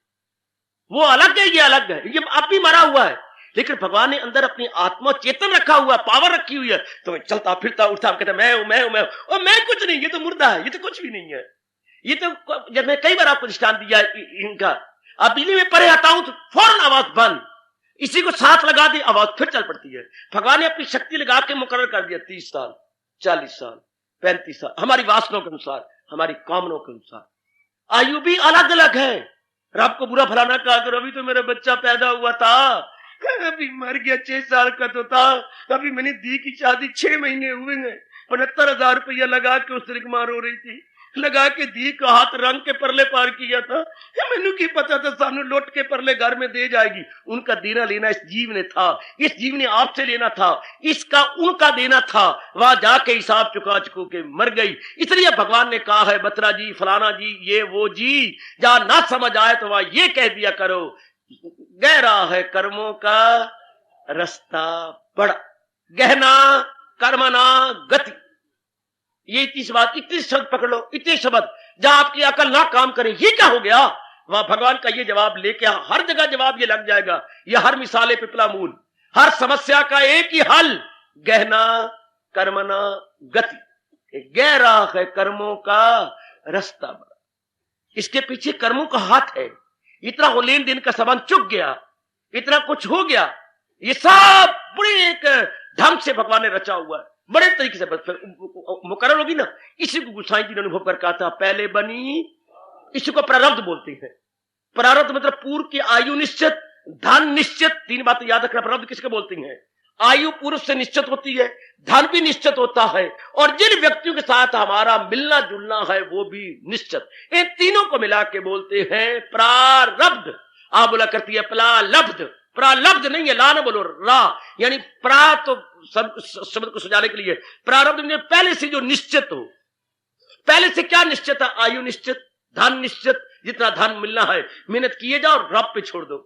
वो अलग है, ये अलग है। ये अब भी मरा हुआ है, लेकिन भगवान ने अंदर अपनी आत्मा चेतन रखा हुआ, पावर रखी हुई है। तो मैं चलता फिरता उठता कहता मैं हूं मैं हूं मैं हूं। और मैं कुछ नहीं, ये तो मुर्दा है, ये तो कुछ भी नहीं है। ये तो जब मैं कई बार आपको दृष्टांत दिया इनका, आप बिजली में परे आता हूं तो फौरन आवाज बंद, इसी को साथ लगा दी आवाज फिर चल पड़ती है। भगवान ने अपनी शक्ति लगा के मुकर्रर कर दिया 30 साल 40 साल 35 साल, हमारी वासनाओं के अनुसार, हमारी कामनाओं के अनुसार। आयु भी अलग अलग है। रब को बुरा भला ना कहा करो, अभी तो मेरा बच्चा पैदा हुआ था, अभी मर गया, 6 साल का तो था, अभी मैंने दी की शादी 6 महीने हुए हैं, 75,000 रुपया लगा के उस तरह मार हो रही थी, लगा के दी का हाथ रंग के परले पार किया था। मैनू की पता था सामने लौट के परले घर में दे जाएगी। उनका देना लेना इस जीव ने था, इस जीव ने आपसे लेना था, इसका उनका देना था। वहां जाके हिसाब चुका चुको के मर गई। इसलिए भगवान ने कहा है बत्रा जी फलाना जी ये वो जी, जहां ना समझ आए तो वहां ये कह दिया करो, गहरा है कर्मों का रास्ता बड़ा, गहना कर्मना गति। ये इतनी बात, इतने शब्द पकड़ लो, इतने शब्द जहां आपकी अकल ना काम करे, ये क्या हो गया? वहां भगवान का ये जवाब लेके हर जगह जवाब ये लग जाएगा। ये हर मिसाले पिपला मूल, हर समस्या का एक ही हल, गहना कर्मना गति। गहरा है कर्मों का रास्ता बड़ा, इसके पीछे कर्मों का हाथ है। इतना हो लेन देन का संबंध चुक गया, इतना कुछ हो गया, ये सब बड़े एक ढंग से भगवान ने रचा हुआ है, बड़े तरीके से मुकर्रर होगी ना। इसी को गोसाई जी ने अनुभव कर कहा था, पहले बनी, इसी को प्रारब्ध बोलते हैं। प्रारब्ध मतलब पूर्व की आयु निश्चित, धन निश्चित। 3 बातें याद रखना, प्रारब्ध किसके बोलते हैं? आयु पूर्व से निश्चित होती है, धन भी निश्चित होता है, और जिन व्यक्तियों के साथ हमारा मिलना जुलना है वो भी निश्चित। इन तीनों को मिला के बोलते हैं प्रारब्ध। आप बोला करती है प्लालब्ध, प्रालब्ध नहीं है, ला ना बोलो, रा, यानी प्रा तो शब्द को सजाने के लिए, प्रारब्ध में पहले से जो निश्चित हो। पहले से क्या निश्चित है? आयु निश्चित, धन निश्चित, जितना धन मिलना है मेहनत किए जाओ, रब पे छोड़ दो।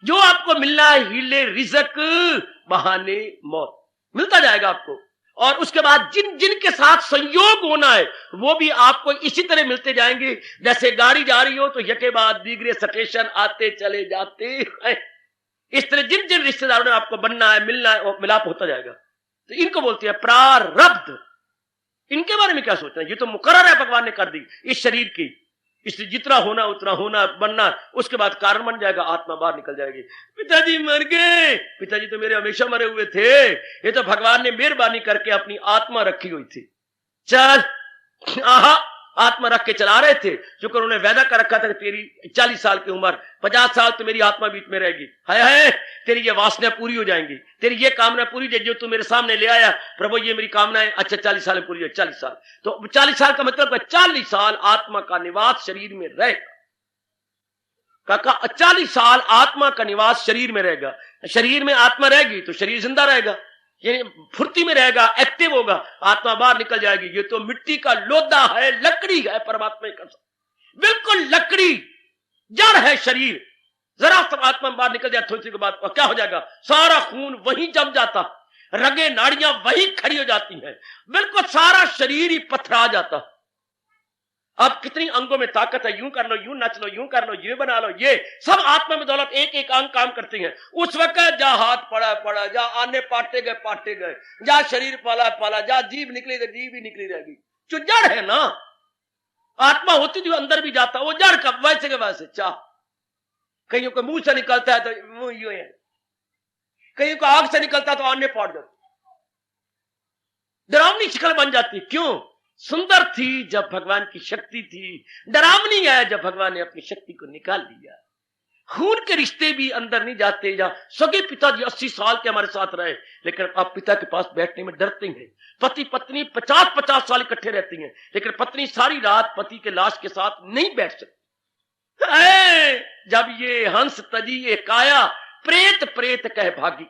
जो आपको मिलना है हीले रिज़्क बहाने मौत, मिलता जाएगा आपको। और उसके बाद जिन जिन के साथ संयोग होना है वो भी आपको इसी तरह मिलते जाएंगे। जैसे गाड़ी जा रही हो तो यके बाद दीगरे स्टेशन आते चले जाते हैं। इस तरह जिन जिन रिश्तेदारों ने आपको बनना है, मिलना है, मिलाप होता जाएगा। तो इनको बोलते हैं प्रारब्ध। इनके बारे में क्या सोचना है? ये तो मुकर्रर है, भगवान ने कर दी इस शरीर की। इसलिए जितना होना उतना होना बनना, उसके बाद कारण बन जाएगा, आत्मा बाहर निकल जाएगी। पिताजी मर गए, पिताजी तो मेरे हमेशा मरे हुए थे, ये तो भगवान ने मेहरबानी करके अपनी आत्मा रखी हुई थी। चल आहा, आत्मा रख के चला रहे थे। शुक्र उन्होंने वादा कर रखा था कि तेरी 40 साल की उम्र, 50 साल तो मेरी आत्मा बीच में रहेगी। हाय तेरी ये वासना पूरी हो जाएंगी, तेरी ये कामना पूरी हो जाएगी जो तू मेरे सामने ले आया। प्रभु ये मेरी कामना है। अच्छा 40 साल में पूरी हो, 40 साल तो 40 साल का मतलब 40 साल आत्मा का निवास शरीर में रहेगा। काका 40 साल आत्मा का निवास शरीर में रहेगा। शरीर में आत्मा रहेगी तो शरीर जिंदा रहेगा, यानी फुर्ती में रहेगा, एक्टिव होगा। आत्मा बाहर निकल जाएगी। ये तो मिट्टी का लोदा है, लकड़ी है, परमात्मा का बिल्कुल लकड़ी, जड़ है शरीर। जरा सब आत्मा बाहर निकल जाए थोड़ी सी के बाद क्या हो जाएगा? सारा खून वहीं जम जाता, रगे नाड़ियां वहीं खड़ी हो जाती हैं, बिल्कुल सारा शरीर ही पथरा जाता। अब कितनी अंगों में ताकत है, यूं कर लो, यूं नच लो, यूं कर लो, ये बना लो, ये सब आत्मा में दौलत एक एक अंग काम करते हैं। उस वक्त जा हाथ पड़ा, जा आने पाटे गए, जा शरीर पाला, जा जीभ निकली तो जीभ ही निकली रहेगी। जो जड़ है ना, आत्मा होती जो अंदर भी जाता, वो जड़ का वैसे के वैसे। चाह कईयों को मुंह से निकलता है तो मुंह यूं है, कईयों को आंख से निकलता है तो आने पाट जाती, डरावनी शिकल बन जाती। क्यों? सुंदर थी जब भगवान की शक्ति थी, डरावनी है जब भगवान ने अपनी शक्ति को निकाल दिया। खून के रिश्ते भी अंदर नहीं जाते। या सगे पिताजी 80 साल के हमारे साथ रहे, लेकिन आप पिता के पास बैठने में डरते हैं। पति पत्नी 50-50 साल इकट्ठे रहती हैं, लेकिन पत्नी सारी रात पति के लाश के साथ नहीं बैठ सकती। जब ये हंस तजी ये काया, प्रेत प्रेत कह भागी।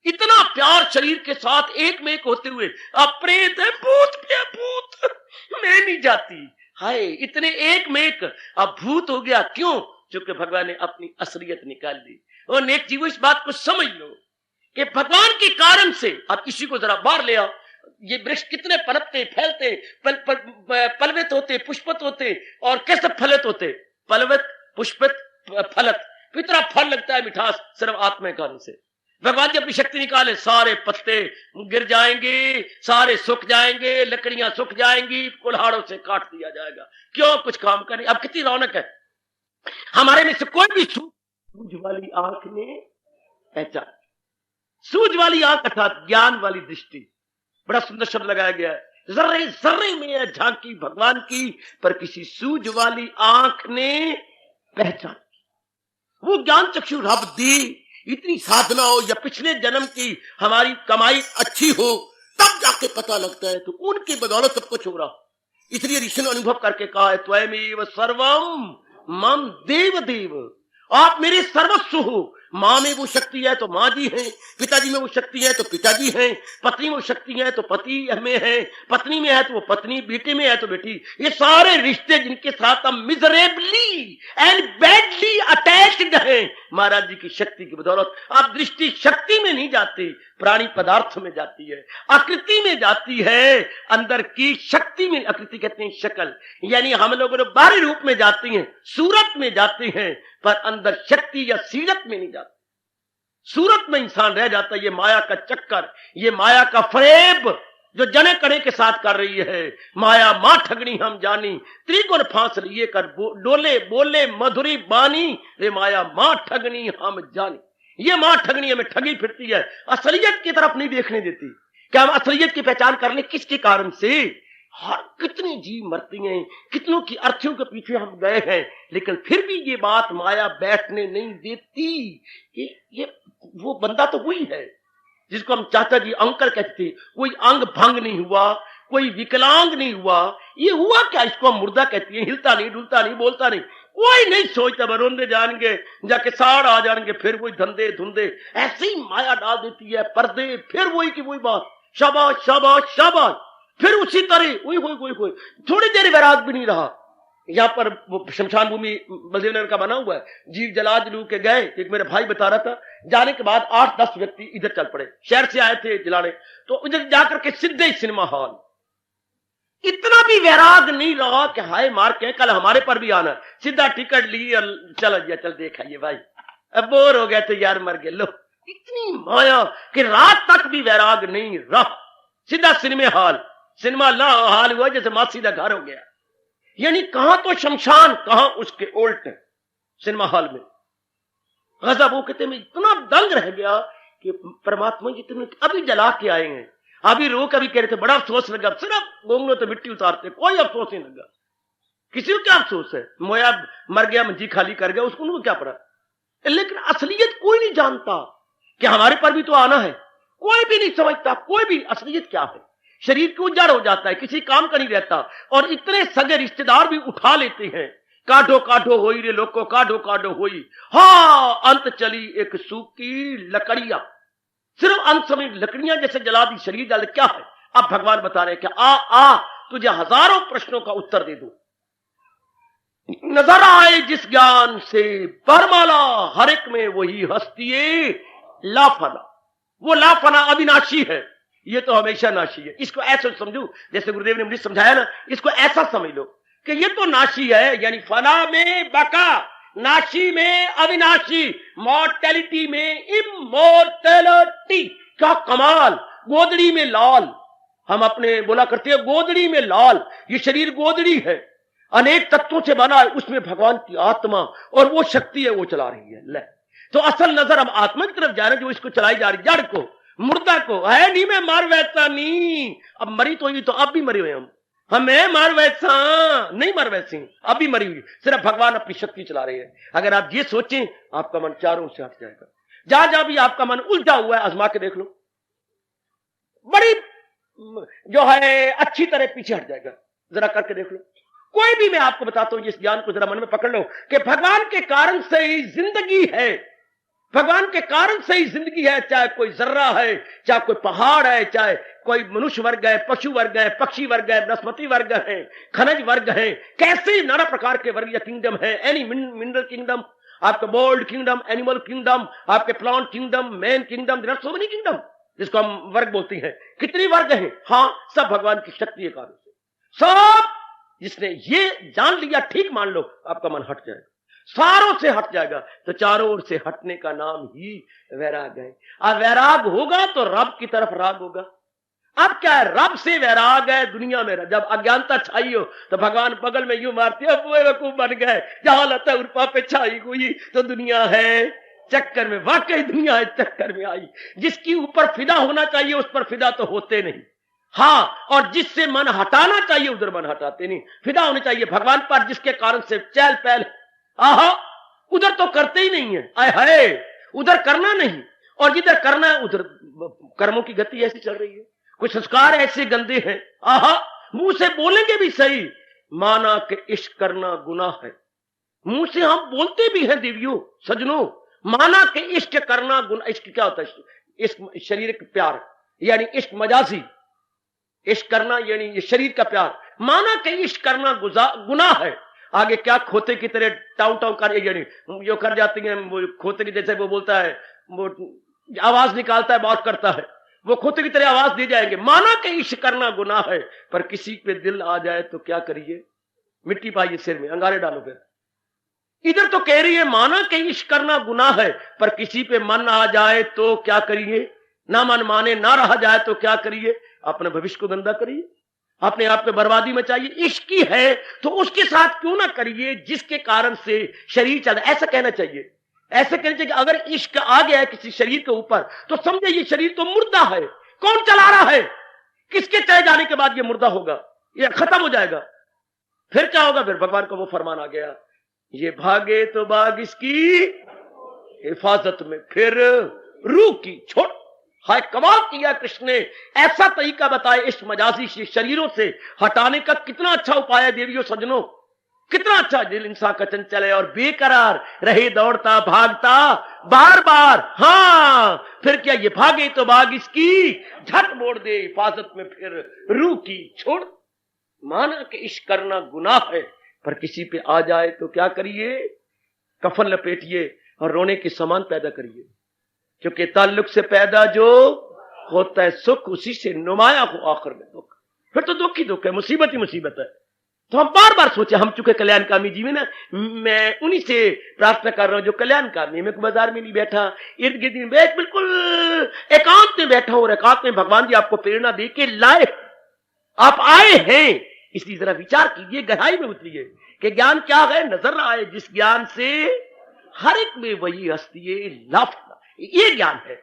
इतना प्यार शरीर के साथ एक में एक होते हुए अब प्रेत है, भूत पे भूत, मैं नहीं जाती। हाय, इतने एक में एक अब भूत हो गया। क्यों? क्योंकि भगवान ने अपनी असलियत निकाल दी। और नेक जीवो, इस बात को समझ लो कि भगवान के कारण से, अब इसी को जरा बाहर ले आओ, ये वृक्ष कितने पनपते, फैलते, पलवित होते, पुष्पित होते और कैसे फलित होते, पलवित, पुष्पित, फलत, इतना फल लगता है मिठास सिर्फ आत्मा के कारण से। भगवान जी अपनी शक्ति निकाले, सारे पत्ते गिर जाएंगे, सारे सूख जाएंगे, लकड़ियां सूख जाएंगी, कुल्हाड़ों से काट दिया जाएगा। क्यों? कुछ काम करें। अब कितनी रौनक है। हमारे में से कोई भी सूझ वाली आंख ने पहचान, सूझ वाली आंख अर्थात ज्ञान वाली दृष्टि, बड़ा सुंदर शब्द लगाया गया है। जर्रे जर्रे में है झांकी भगवान की, पर किसी सूझ वाली आंख ने पहचान। वो ज्ञान चक्षु रब दी, इतनी साधना हो या पिछले जन्म की हमारी कमाई अच्छी हो, तब जाके पता लगता है। तो उनकी बदौलत सब कुछ हो रहा। इसलिए ऋषि ने अनुभव करके कहा है, त्वमेव सर्वम मम देव देव, आप मेरे सर्वस्व हो। माँ में वो शक्ति है तो माँ जी हैं, पिताजी में वो शक्ति है तो पिताजी हैं, पत्नी में वो शक्ति है तो पति में है, पत्नी में है तो वो पत्नी, बेटे में है तो बेटी। ये सारे रिश्ते जिनके साथ हम मिजरेबली एंड बैडली अटैच्ड हैं, महाराज जी की शक्ति की बदौलत। अब दृष्टि शक्ति में नहीं जाती, प्राणी पदार्थ में जाती है, आकृति में जाती है, अंदर की शक्ति में। आकृति कहते हैं शकल, यानी हम लोग बाहरी रूप में जाती हैं, सूरत में जाते हैं, पर अंदर शक्ति या सीरत में नहीं जाती। सूरत में इंसान रह जाता है। ये माया का चक्कर, ये माया का फरेब जो जने कड़े के साथ कर रही है। माया मां ठगनी हम जानी, त्रिगुण फांस लिए कर डोले बोले मधुरी बानी, रे माया मां ठगनी हम जानी। ये मां ठगनी हमें ठगी फिरती है, असलियत की तरफ नहीं देखने देती। क्या हम असलियत की पहचान कर ले? किसके कारण से? हर कितने जीव मरती हैं, कितनों की अर्थियों के पीछे हम गए हैं, लेकिन फिर भी ये बात माया बैठने नहीं देती कि ये वो बंदा तो वही है जिसको हम चाचा जी अंकल कहते थे। कोई अंग भंग नहीं हुआ, कोई विकलांग नहीं हुआ, ये हुआ क्या? इसको हम मुर्दा कहती है। हिलता नहीं, डुलता नहीं, बोलता नहीं, कोई नहीं सोचता, बरोंदे जाएंगे, जाके साड़ आ जाएंगे, फिर वही धंधे धुंधे। ऐसे ही माया डाल देती है पर्दे, फिर वही की वही बात, शाबाश शाबाश शाबाश, फिर उसी तरह वही थोड़ी देर वैराग भी नहीं रहा। यहाँ पर वो शमशान भूमि बलदेव नगर का बना हुआ है, जीव जला जलू के गए। एक मेरे भाई बता रहा था, जाने के बाद 8-10 व्यक्ति इधर चल पड़े, शहर से आए थे जलाने, तो इधर जाकर के सीधे सिनेमा हॉल। इतना भी वैराग नहीं रहा कि हाय मार के कल हमारे पर भी आना, सीधा टिकट ली और चल दिया, चल देखा ये भाई, अब बोर हो गए थे यार, मर गए। लो, इतनी माया कि रात तक भी वैराग नहीं रहा। सीधा सिनेमा हॉल, सिनेमा ला हाल हुआ जैसे मासी का घर हो गया। यानी कहां तो शमशान, कहां उसके उल्ट सिनेमा हॉल में। गजब। वो कहते में इतना दंग रह गया कि परमात्मा जितने अभी जला के आए हैं, अभी रो कभी कह रहे थे बड़ा अफसोस लगा, सिर्फ गोंगलों तो मिट्टी उतारते, कोई अफसोस नहीं लगा। किसी को क्या अफसोस है? मोया मर गया, मंजी खाली कर गया, उसको क्या पड़ा। लेकिन असलियत कोई नहीं जानता कि हमारे पर भी तो आना है, कोई भी नहीं समझता। कोई भी असलियत क्या है? शरीर को उजाड़ हो जाता है, किसी काम का नहीं रहता, और इतने सगे रिश्तेदार भी उठा लेते हैं। काढ़ो काढ़ो होई रे लोको, काढ़ो काढ़ो होई, हाँ अंत चली एक सूखी लकड़ियां। सिर्फ अंत समय लकड़ियां जैसे जला दी, शरीर जल। क्या है? अब भगवान बता रहे कि आ तुझे हजारों प्रश्नों का उत्तर दे दो। नजर आए जिस ज्ञान से बरमाला, हर एक में वही हस्ती लाफना। वो लाफना अविनाशी है, ये तो हमेशा नाशी है। इसको ऐसा समझो, जैसे गुरुदेव ने मुझे समझाया ना, इसको ऐसा समझ लो कि ये तो नाशी है, यानी फना में बका, नाशी में अविनाशी, मॉर्टेलिटी में इमोर्टेलिटी। क्या कमाल! गोदड़ी में लाल, हम अपने बोला करते हैं गोदड़ी में लाल। ये शरीर गोदड़ी है, अनेक तत्वों से बना है, उसमें भगवान की आत्मा और वो शक्ति है, वो चला रही है। ले तो असल नजर हम आत्मा की तरफ जा रहे हैं, जो इसको चलाई जा रही, जड़ को, मुर्दा को है। नहीं मैं मार वैसा नहीं, अब मरी तो हुई, तो अब भी मरी हुए हम, हमें मार वैसा नहीं, मर वैसी अभी मरी हुई। सिर्फ भगवान अपनी शक्ति चला रहे हैं। अगर आप ये सोचें, आपका मन चारों से हट जाएगा। जहां जहां भी आपका मन उलझा हुआ है, आजमा के देख लो, बड़ी जो है अच्छी तरह पीछे हट जाएगा। जरा करके देख लो। कोई भी, मैं आपको बताता हूं, इस ज्ञान को जरा मन में पकड़ लो कि भगवान के कारण से ही जिंदगी है। भगवान के कारण से ही जिंदगी है, चाहे कोई जर्रा है, चाहे कोई पहाड़ है, चाहे कोई मनुष्य वर्ग है, पशु वर्ग है, पक्षी वर्ग है, वनस्पति वर्ग है, खनिज वर्ग है, कैसे नाना प्रकार के वर्ग या किंगडम है। एनी मिनरल किंगडम, आपका बोल्ड किंगडम, एनिमल किंगडम, आपके plant kingdom, man kingdom, there are so many kingdom, जिसको हम वर्ग बोलते हैं। कितने वर्ग हैं? हाँ, सब भगवान की शक्ति के कारण से। सब जिसने ये जान लिया, ठीक मान लो, आपका मन हट जाएगा, सारों से हट जाएगा। तो चारों ओर से हटने का नाम ही वैराग है। अब वैराग होगा तो रब की तरफ राग होगा। अब क्या है, रब से वैराग है दुनिया में। जब अज्ञानता छाई हो तो भगवान बगल में यूं मारते, अब वो बेवकूफ बन गए, जहां लता उर्पा पे छाई हुई तो दुनिया है चक्कर में। वाकई दुनिया है चक्कर में आई। जिसकी ऊपर फिदा होना चाहिए उस पर फिदा तो होते नहीं। हाँ, और जिससे मन हटाना चाहिए उधर मन हटाते नहीं। फिदा होने चाहिए भगवान पर, जिसके कारण से चहल पहल, आहा, उधर तो करते ही नहीं है। आए हाय, उधर करना नहीं, और जिधर करना है उधर कर्मों की गति ऐसी चल रही है। कुछ संस्कार ऐसे गंदे हैं, आहा, मुंह से बोलेंगे भी सही, माना कि इश्क करना गुनाह है। मुंह से हम बोलते भी हैं देवियों सजनों, माना कि इश्क करना गुनाह। इश्क क्या होता है? इश्क शारीरिक प्यार, यानी इश्क मजाजी। इश्क करना यानी ये शरीर का प्यार, माना कि इश्क करना गुनाह है। आगे क्या खोते की तरह टाउ टाउ कर, यानी जो कर जाती है, वो खोते की जैसे वो बोलता है, वो आवाज निकालता है, बात करता है, वो खोते की तरह आवाज दे जाएंगे। माना कि इश्क करना गुनाह है, पर किसी पे दिल आ जाए तो क्या करिए? मिट्टी पाइए सिर में, अंगारे डालो। फिर इधर तो कह रही है माना कि इश्क करना गुनाह है, पर किसी पे मन आ जाए तो क्या करिए? ना मन माने, ना रहा जाए तो क्या करिए? अपने भविष्य को गंदा करिए, अपने आप पे बर्बादी में चाहिए। इश्क ही है तो उसके साथ क्यों ना करिए जिसके कारण से शरीर चल। ऐसा कहना चाहिए, ऐसे कहना चाहिए कि अगर इश्क आ गया है किसी शरीर के ऊपर तो समझे ये शरीर तो मुर्दा है। कौन चला रहा है? किसके चले जाने के बाद ये मुर्दा होगा, ये खत्म हो जाएगा। फिर क्या होगा? फिर भगवान का वो फरमान आ गया, ये भागे तो बाग इसकी हिफाजत में, फिर रूह की छोड़। हाय, कमाल किया कृष्ण ने, ऐसा तरीका बताया इस मजाजी शरीरों से हटाने का। कितना अच्छा उपाय है देवियों सज्जनों, कितना अच्छा। दिल इंसान का चंचल है और बेकरार रहे, दौड़ता भागता बार बार। हाँ, फिर क्या, ये भागे तो भाग इसकी झट मोड़ दे हिफाजत में, फिर रूह की छोड़। माना कि इश्क करना गुनाह है, पर किसी पे आ जाए तो क्या करिए? कफन लपेटिए और रोने के समान पैदा करिए, क्योंकि ताल्लुक से पैदा जो होता है सुख, उसी से नुमाया हो आखिर में दुख। फिर तो दुख ही दुख है, मुसीबत ही मुसीबत है। तो हम बार बार सोचे, हम चुके कल्याणकामी जीवन है, मैं उन्हीं से प्रार्थना कर रहा हूं जो कल्याणकामी। मैं बाजार में नहीं बैठा, इर्द गिर्द में बैठ, बिल्कुल एकांत में बैठा हूं, और एकांत में भगवान जी आपको प्रेरणा दे के लाए, आप आए हैं। इसलिए जरा विचार कीजिए, गहराई में उतरिए कि ज्ञान क्या है। नजर आए जिस ज्ञान से हर एक में वही हस्ती लाभ, ये ज्ञान है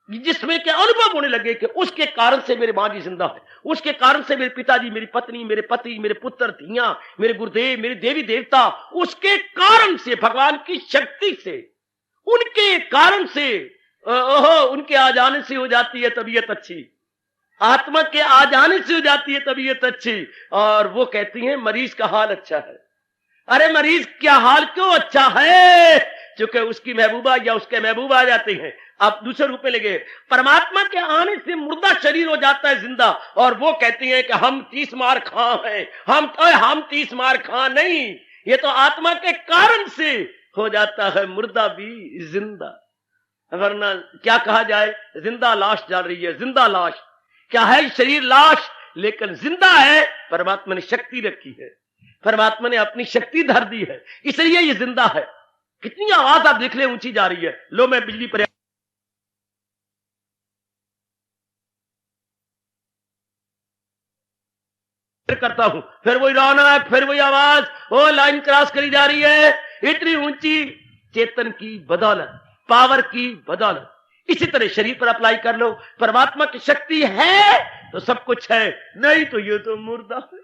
जिसमें क्या अनुभव होने लगे कि उसके कारण से मेरे मां जी जिंदा है, उसके कारण से मेरे पिताजी, मेरी पत्नी, मेरे पति, मेरे पुत्र, धियां, मेरे गुरुदेव, मेरे देवी देवता, उसके कारण से, भगवान की शक्ति से, उनके कारण से, उनके आ जाने से हो जाती है तबीयत अच्छी, आत्मा के आ जाने से हो जाती है तबीयत अच्छी। और वो कहती हैं मरीज का हाल अच्छा है। अरे मरीज क्या हाल क्यों अच्छा है? क्योंकि उसकी महबूबा या उसके महबूब आ जाते हैं। आप दूसरे रूप में लगे, परमात्मा के आने से मुर्दा शरीर हो जाता है जिंदा, और वो कहती हैं कि हम 30 मार खां हैं। हम 30 मार खां नहीं, ये तो आत्मा के कारण से हो जाता है मुर्दा भी जिंदा। वरना क्या कहा जाए, जिंदा लाश जल रही है, जिंदा लाश क्या है? शरीर लाश, लेकिन जिंदा है। परमात्मा ने शक्ति रखी है, परमात्मा ने अपनी शक्ति धर दी है, इसलिए ये जिंदा है। कितनी आवाज आप देख ले ऊंची जा रही है। लो मैं बिजली पर करता हूं, फिर वही रौनक, फिर वही आवाज, वो लाइन क्रॉस करी जा रही है, इतनी ऊंची। चेतन की बदौलत, पावर की बदौलत। इसी तरह शरीर पर अप्लाई कर लो, परमात्मा की शक्ति है तो सब कुछ है, नहीं तो ये तो मुर्दा है,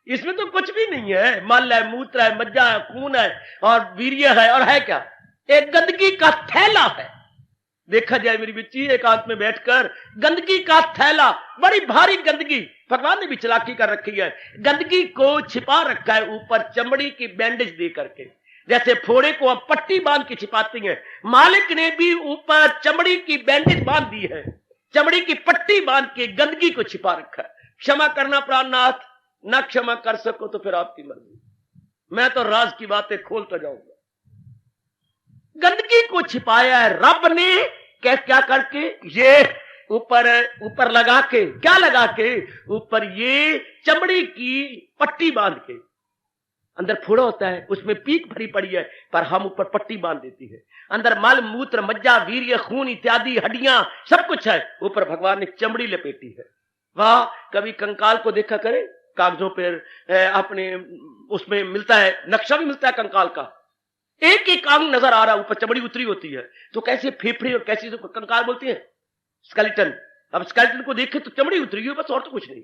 इसमें तो कुछ भी नहीं है। मल है, मूत्र है, मज्जा है, खून है और वीर्य है, और है क्या? एक गंदगी का थैला है। देखा जाए मेरी बच्ची, एकांत में बैठकर गंदगी का थैला, बड़ी भारी गंदगी, भगवान ने भी चालाकी कर रखी है, गंदगी को छिपा रखा है ऊपर चमड़ी की बैंडेज दे करके। जैसे फोड़े को आप पट्टी बांध के छिपाते हैं, मालिक ने भी ऊपर चमड़ी की बैंडेज बांध दी है, चमड़ी की पट्टी बांध के गंदगी को छिपा रखा है। क्षमा करना प्राणनाथ, ना क्षमा कर सको तो फिर आपकी मर्जी, मैं तो राज की बातें खोलता जाऊंगा। गंदगी को छिपाया है रब ने, क्या करके, ये ऊपर लगा के, क्या लगा के, ऊपर ये चमड़ी की पट्टी बांध के। अंदर फोड़ा होता है, उसमें पीक भरी पड़ी है, पर हम ऊपर पट्टी बांध देती है। अंदर मल मूत्र मज्जा वीर्य खून इत्यादि हड्डियां सब कुछ है, ऊपर भगवान ने चमड़ी लपेटी है। वाह, कभी कंकाल को देखा करे, कागजों पर अपने उसमें मिलता है, नक्शा भी मिलता है कंकाल का, एक एक अंग नजर आ रहा, ऊपर चमड़ी उतरी होती है। तो कैसे फेफड़े और कैसे तो कंकाल बोलते हैं स्केलेटन। अब स्केलेटन को देखे तो चमड़ी उतरी है बस, और तो कुछ नहीं।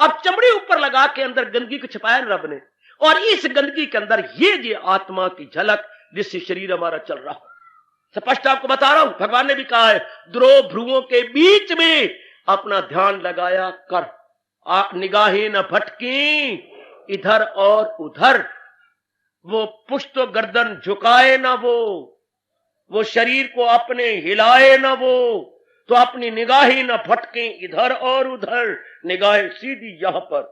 अब चमड़ी ऊपर लगा के अंदर गंदगी को छिपाया रब ने, और इस गंदगी के अंदर ये आत्मा की झलक जिससे शरीर हमारा चल रहा है। स्पष्ट आपको बता रहा हूं, भगवान ने भी कहा है, द्रो भ्रुवों के बीच में अपना ध्यान लगाया कर, निगाहें न भटकी इधर और उधर, वो पुष्ट गर्दन झुकाए ना, वो शरीर को अपने हिलाए ना, वो तो अपनी निगाहें न भटके इधर और उधर, निगाहें सीधी यहां पर,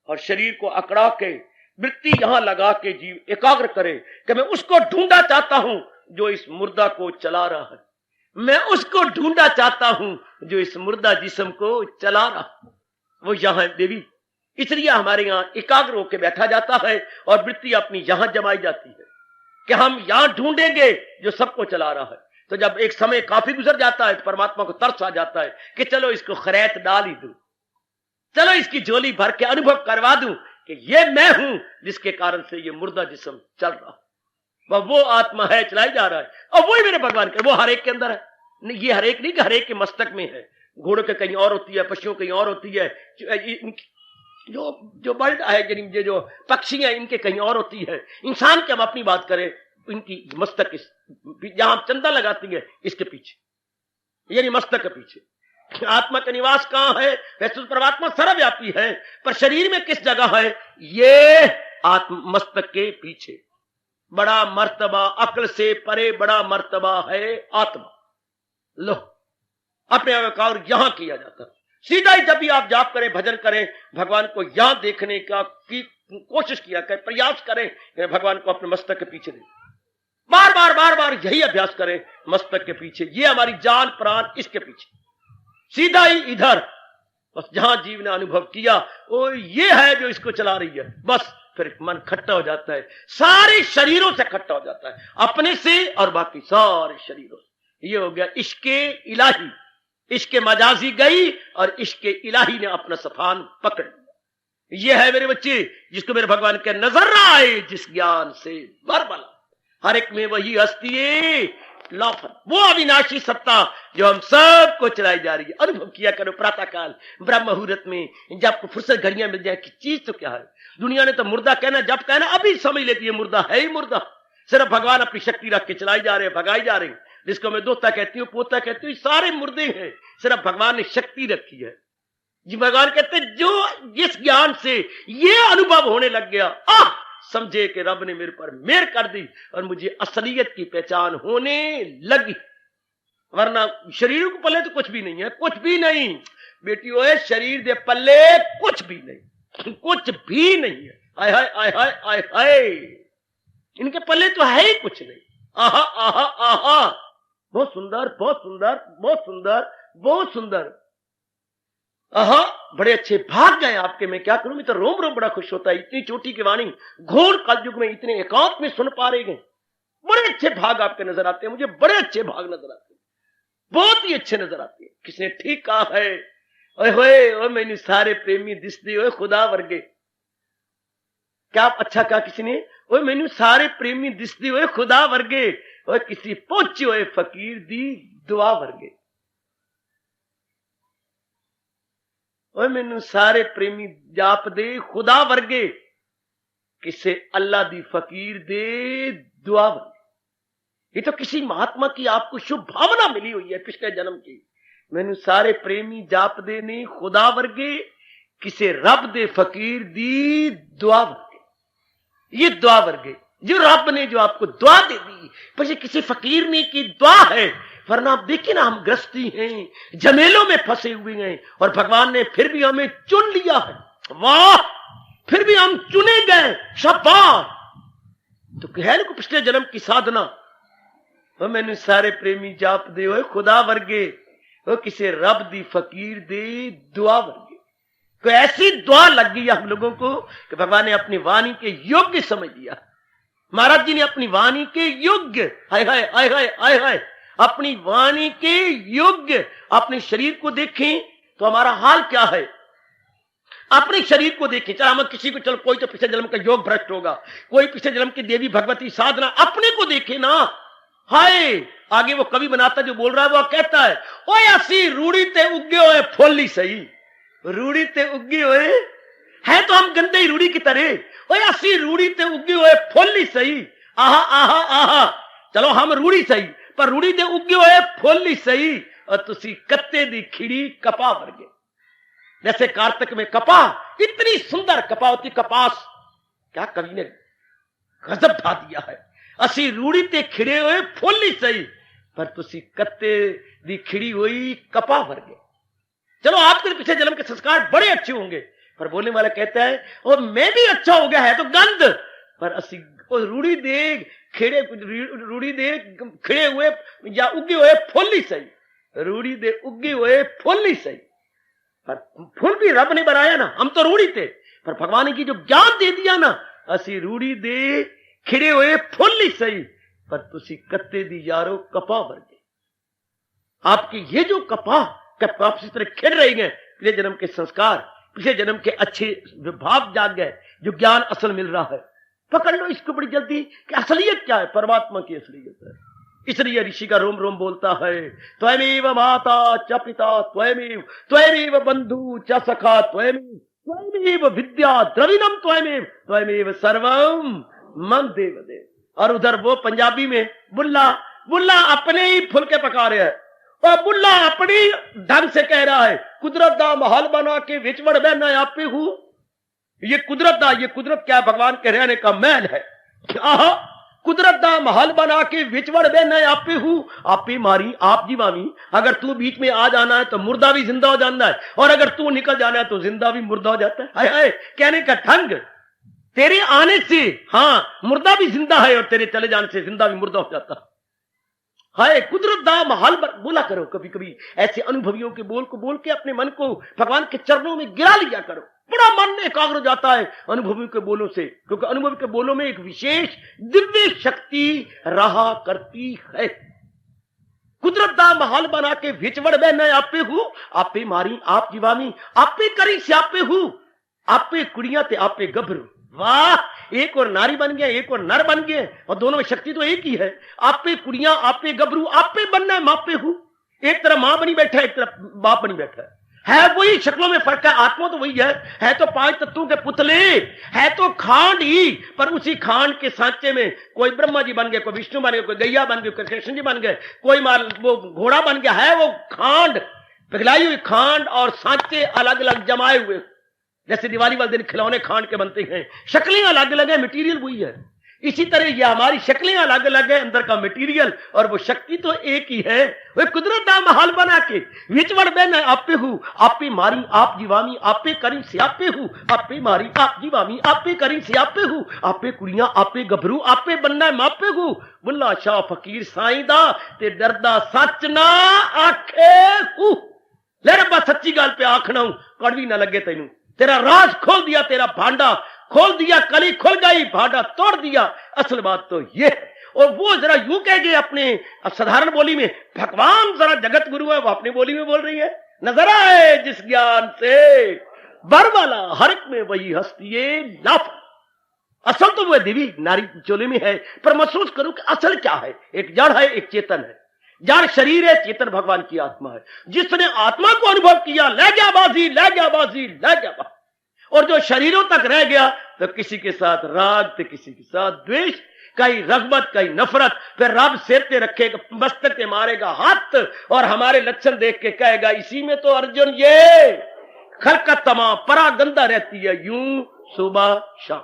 और शरीर को अकड़ा के वृत्ति यहां लगा के जीव एकाग्र करे कि मैं उसको ढूंढना चाहता हूं जो इस मुर्दा को चला रहा है, मैं उसको ढूंढना चाहता हूं जो इस मुर्दा जिस्म को चला रहा है, वो यहां है देवी। इसलिए हमारे यहां एकाग्र होकर बैठा जाता है और वृत्ति अपनी यहां जमाई जाती है कि हम यहां ढूंढेंगे जो सबको चला रहा है। तो जब एक समय काफी गुजर जाता है तो परमात्मा को तरस आ जाता है कि चलो इसको खरैत डाल ही दूं, चलो इसकी झोली भर के अनुभव करवा दूं कि ये मैं हूं जिसके कारण से ये मुर्दा जिस्म चल रहा है। वो आत्मा है, चलाई जा रहा है, और वही मेरे भगवान के, वो हर एक के अंदर है। ये हर एक नहीं कि हर एक के मस्तक में है, घोड़ों के कहीं और होती है, पशुओं कहीं और होती है, जो बर्ड है, ये जो पक्षी है इनके कहीं और होती है। इंसान की हम अपनी बात करें, इनकी मस्तक जहां चंदा लगाती है इसके पीछे, यानी मस्तक के पीछे। आत्मा का निवास कहां है? वैसे परमात्मा सर्वव्यापी है, पर शरीर में किस जगह है? ये आत्म मस्तक के पीछे। बड़ा मर्तबा, अक्ल से परे बड़ा मर्तबा है आत्मा। लो, अपने अवकार यहां किया जाता है। सीधा ही जब भी आप जाप करें, भजन करें, भगवान को यहां देखने का की कोशिश किया करें, प्रयास करें, भगवान को अपने मस्तक के पीछे दें। बार बार बार बार यही अभ्यास करें, मस्तक के पीछे, ये हमारी जान प्राण इसके पीछे, सीधा ही इधर। बस जहां जीव ने अनुभव किया वो ये है जो इसको चला रही है, बस फिर मन खट्टा हो जाता है, सारे शरीरों से खट्टा हो जाता है, अपने से और बाकी सारे शरीरों से। ये हो गया इश्के इलाही। इश्के मजाजी गई और इश्के इलाही ने अपना सफान पकड़ लिया। ये है मेरे बच्चे जिसको मेरे भगवान के नजर ना आए, जिस ज्ञान से बरबला हर एक में वही हस्ती है लाफन, वो अविनाशी सत्ता जो हम सबको चलाई जा रही है। अनुभव किया करो प्रातः काल ब्रह्म मुहूर्त में, जब आपको फुर्सत घड़ियां मिल जाए कि चीज तो क्या है। दुनिया ने तो मुर्दा कहना, जब कहना अभी समझ लेती है मुर्दा है ही मुर्दा। सिर्फ भगवान अपनी शक्ति रख के चलाई जा रहे हैं, भगाई जा रहे हैं। जिसको मैं दोता कहती हूँ, पोता कहती हूँ, सारे मुर्दे हैं, सिर्फ भगवान ने शक्ति रखी है। जी भगवान कहते हैं जो जिस ज्ञान से ये अनुभव होने लग गया, समझे कि रब ने मेरे पर मेहर कर दी और मुझे असलियत की पहचान होने लगी। वरना शरीर को पल्ले तो कुछ भी नहीं है, कुछ भी नहीं बेटी, ओए शरीर दे पल्ले कुछ भी नहीं, कुछ भी नहीं है। आय हाय आय हाय आय हाय, इनके पल्ले तो है ही कुछ नहीं। आहा आहा आहा, बहुत सुंदर बहुत सुंदर बहुत सुंदर बहुत सुंदर। आहा, बड़े अच्छे भाग गए आपके। मैं क्या करूं, मैं तो रोम रोम बड़ा खुश होता है। इतनी चोटी की वाणी घोर कलयुग में इतने एकांत में सुन पा रहे हैं। बड़े अच्छे भाग आपके नजर आते हैं, मुझे बड़े अच्छे भाग नजर आते हैं, बहुत ही अच्छे नजर आते हैं। किसने ठीक कहा है, ओए होए ओए मैंने सारे प्रेमी दिसदे ओए खुदा वर्गे। क्या आप अच्छा कहा किसी ने, ओए मैंने सारे प्रेमी दिसदे ओए खुदा वर्गे, ओए किसी पहुंचे ओए फकीर दी दुआ वर्गे। ओए मैनू सारे प्रेमी जाप दे खुदा वर्गे, किसे अल्लाह दी फकीर दे दुआ वर्गे। ये तो किसी महात्मा की आपको शुभ भावना मिली हुई है पिछले जन्म की। मैनू सारे प्रेमी जाप दे नहीं खुदा वर्गे, किसे रब दे फकीर दी दुआ वर्गे। ये दुआ वर्गे जो रब ने जो आपको दुआ दे दी, पर ये किसी फकीर ने की दुआ है, वरना आप देखिए ना, हम ग्रस्ती हैं, झमेलों में फंसे हुए हैं, और भगवान ने फिर भी हमें चुन लिया है। वाह, फिर भी हम चुने गए, शाबाश। तो कह लो पिछले जन्म की साधना, वो मैंने सारे प्रेमी जाप दे हो खुदा वर्गे, वो किसे रब दी फकीर दे दुआ वर्गे। कोई ऐसी दुआ लग गई हम लोगों को कि भगवान ने अपनी वाणी के योग्य समझ लिया। महाराज जी ने अपनी वाणी के योग्य, हाय हाय हाय हाय हाय हाय, अपनी वाणी के योग्य अपने शरीर को देखें तो हमारा हाल क्या है। अपने शरीर को देखें, चल हम किसी को, चल कोई तो पिछले जन्म का योग भ्रष्ट होगा, कोई पिछले जन्म की देवी भगवती साधना, अपने को देखे ना। हाय, आगे वो कवि बनाता जो बोल रहा है, वो कहता है, ओए असी रूढ़ी ते उगे हुए फूली सही, रूढ़ी ते उगे हुए है तो हम गंदे ही रूढ़ी की तरह, ओए असी रूढ़ी ते उगे हुए फूली सही, आहा आहा आहा, चलो हम रूढ़ी सही, पर रूढ़ी ते उगे हुए फूली सही, और तुसी कत्ते दी खिड़ी कपा वर्गे। जैसे कार्तिक में कपा, इतनी सुंदर कपा होती, कपास, क्या कवि ने गजब ढा दिया है। असी रूढ़ी ते खिड़े हुए फूली सही, पर तुसी कत्ते दी खिड़ी हुई कपा वर्गे। चलो आपके पिछले जन्म के संस्कार बड़े अच्छे होंगे, पर बोलने वाला कहता है और मैं भी अच्छा हो गया है तो गंद, पर असी रूढ़ी दे खिड़े, रूढ़ी दे खिड़े हुए या उगे हुए फूली सही, रूढ़ी दे उगे हुए फूली सही, पर फूल भी रब ने बनाया ना, हम तो रूढ़ी थे, पर भगवान की जो ज्ञान दे दिया ना, असी रूढ़ी दे खिड़े हुए फूली सही, पर तुसी कत्ते दी यारो कपा वर्गे। आपके ये जो कपा आप इस तरह खिड़ रही हैं, पिछले जन्म के संस्कार, पिछले जन्म के अच्छे भाव जाग गए, जो ज्ञान असल मिल रहा है, पकड़ लो इसको बड़ी जल्दी कि असलियत क्या है, परमात्मा की असलियत है। इसलिए ऋषि का रोम रोम बोलता है, त्वमेव माता च पिता त्वमेव, त्वमेव बंधु च सखा त्वमेव, त्वमेव विद्या द्रविणम त्वमेव, त्वमेव सर्वम मम देव देव। और उधर वो पंजाबी में बुल्ला, बुल्ला अपने ही फुल के पका रहे हैं, और बुल्ला अपनी ढंग से कह रहा है, कुदरत दा महल बना के विचवड़ बहना आपे हूं। ये कुदरत दा, ये कुदरत क्या, भगवान के रहने का महल है। आहा, कुदरत दा महल बना के विचवड़ बहना आपे हूं, आपे मारी आप जीवामी। अगर तू बीच में आ जाना है तो मुर्दा भी जिंदा हो जाना है, और अगर तू निकल जाना है तो जिंदा भी मुर्दा हो जाता है। हाय हाय, कहने का ढंग, तेरे आने से हाँ मुर्दा भी जिंदा है, और तेरे चले जाने से जिंदा भी मुर्दा हो जाता है। हाय, कुदरत दा महल बोला करो, कभी कभी ऐसे अनुभवियों के बोल को बोल के अपने मन को भगवान के चरणों में गिरा लिया करो, बड़ा मन एकाग्र हो जाता है अनुभवियों के बोलों से, क्योंकि अनुभवी के बोलों में एक विशेष दिव्य शक्ति रहा करती है। कुदरत दा महल बना के विचवड़ बहना आपे हूं, आपे मारी आप जीवामी, आपे करी स्यापे हूं, आपे कुड़ियां ते आपे गभरू। वाह, एक और नारी बन गया, एक और नर बन गए, और दोनों में शक्ति तो एक ही है। आपे कुड़ियां आपे गभरू, आपे बनना है मापे हूं। एक तरफ मां बनी बैठा है, एक तरफ बाप बनी बैठा है वही, शक्लों में फर्क है, आत्मा तो वही है तो 5 तत्वों के पुतले, है तो खांड ही, पर उसी खांड के सांचे में कोई ब्रह्मा जी बन गए, कोई विष्णु बन गए, कोई गैया बन गए, कोई कृष्ण जी बन गए, कोई वो घोड़ा बन गया है, वो खांड पिघलाई हुई खांड और सांचे अलग अलग जमाए हुए। जैसे दिवाली वाले दिन खिलौने खांड के बनते हैं, शक्लें अलग अलग है, मटेरियल वही है। इसी तरह ये हमारी शक्लें अलग अलग है, अंदर का मटेरियल, और वो शक्ति तो एक ही है। वो कुदरत दा महल बना के विचवड़ बहना आपे हूं, आपे मारी आप जीवामी, आपे करी स्यापे हूं, आपे मारी आप जीवामी, आपे करी स्यापे हूं, आपे कुड़ियां आपे गभरू, आपे बनना मापे हूं। बुल्ला शाह फकीर साईं दा ते डरदा सच ना आखे हूं। ले रब्बा सच्ची गल पे आखना हूं, कड़वी ना लगे तेनू, तेरा राज खोल दिया, तेरा भांडा खोल दिया, कली खुल गई, भांडा तोड़ दिया। असल बात तो ये है। और वो जरा यूं कह गए अपने साधारण बोली में, भगवान जरा जगत गुरु है, वो अपनी बोली में बोल रही है। नजर आए जिस ज्ञान से बर वाला, हर एक में वही हस्ती लाफ। असल तो वो देवी नारी चोले में है, पर महसूस करो कि असल क्या है। एक जड़ है, एक चेतन है। जड़ शरीर है, चेतन भगवान की आत्मा है। जिसने आत्मा को अनुभव किया, ले गया बाजी, ले गया बाजी, ले गया बाजी। और जो शरीरों तक रह गया, तो किसी के साथ राग, तो किसी के साथ द्वेष, कहीं रगबत, कहीं नफरत। फिर रब सिर पे रखेगा, मस्तक पे मारेगा हाथ, और हमारे लक्षण देख के कहेगा, इसी में तो अर्जुन ये खलकत तमाम परागंदा रहती है, यूं सुबह शाम।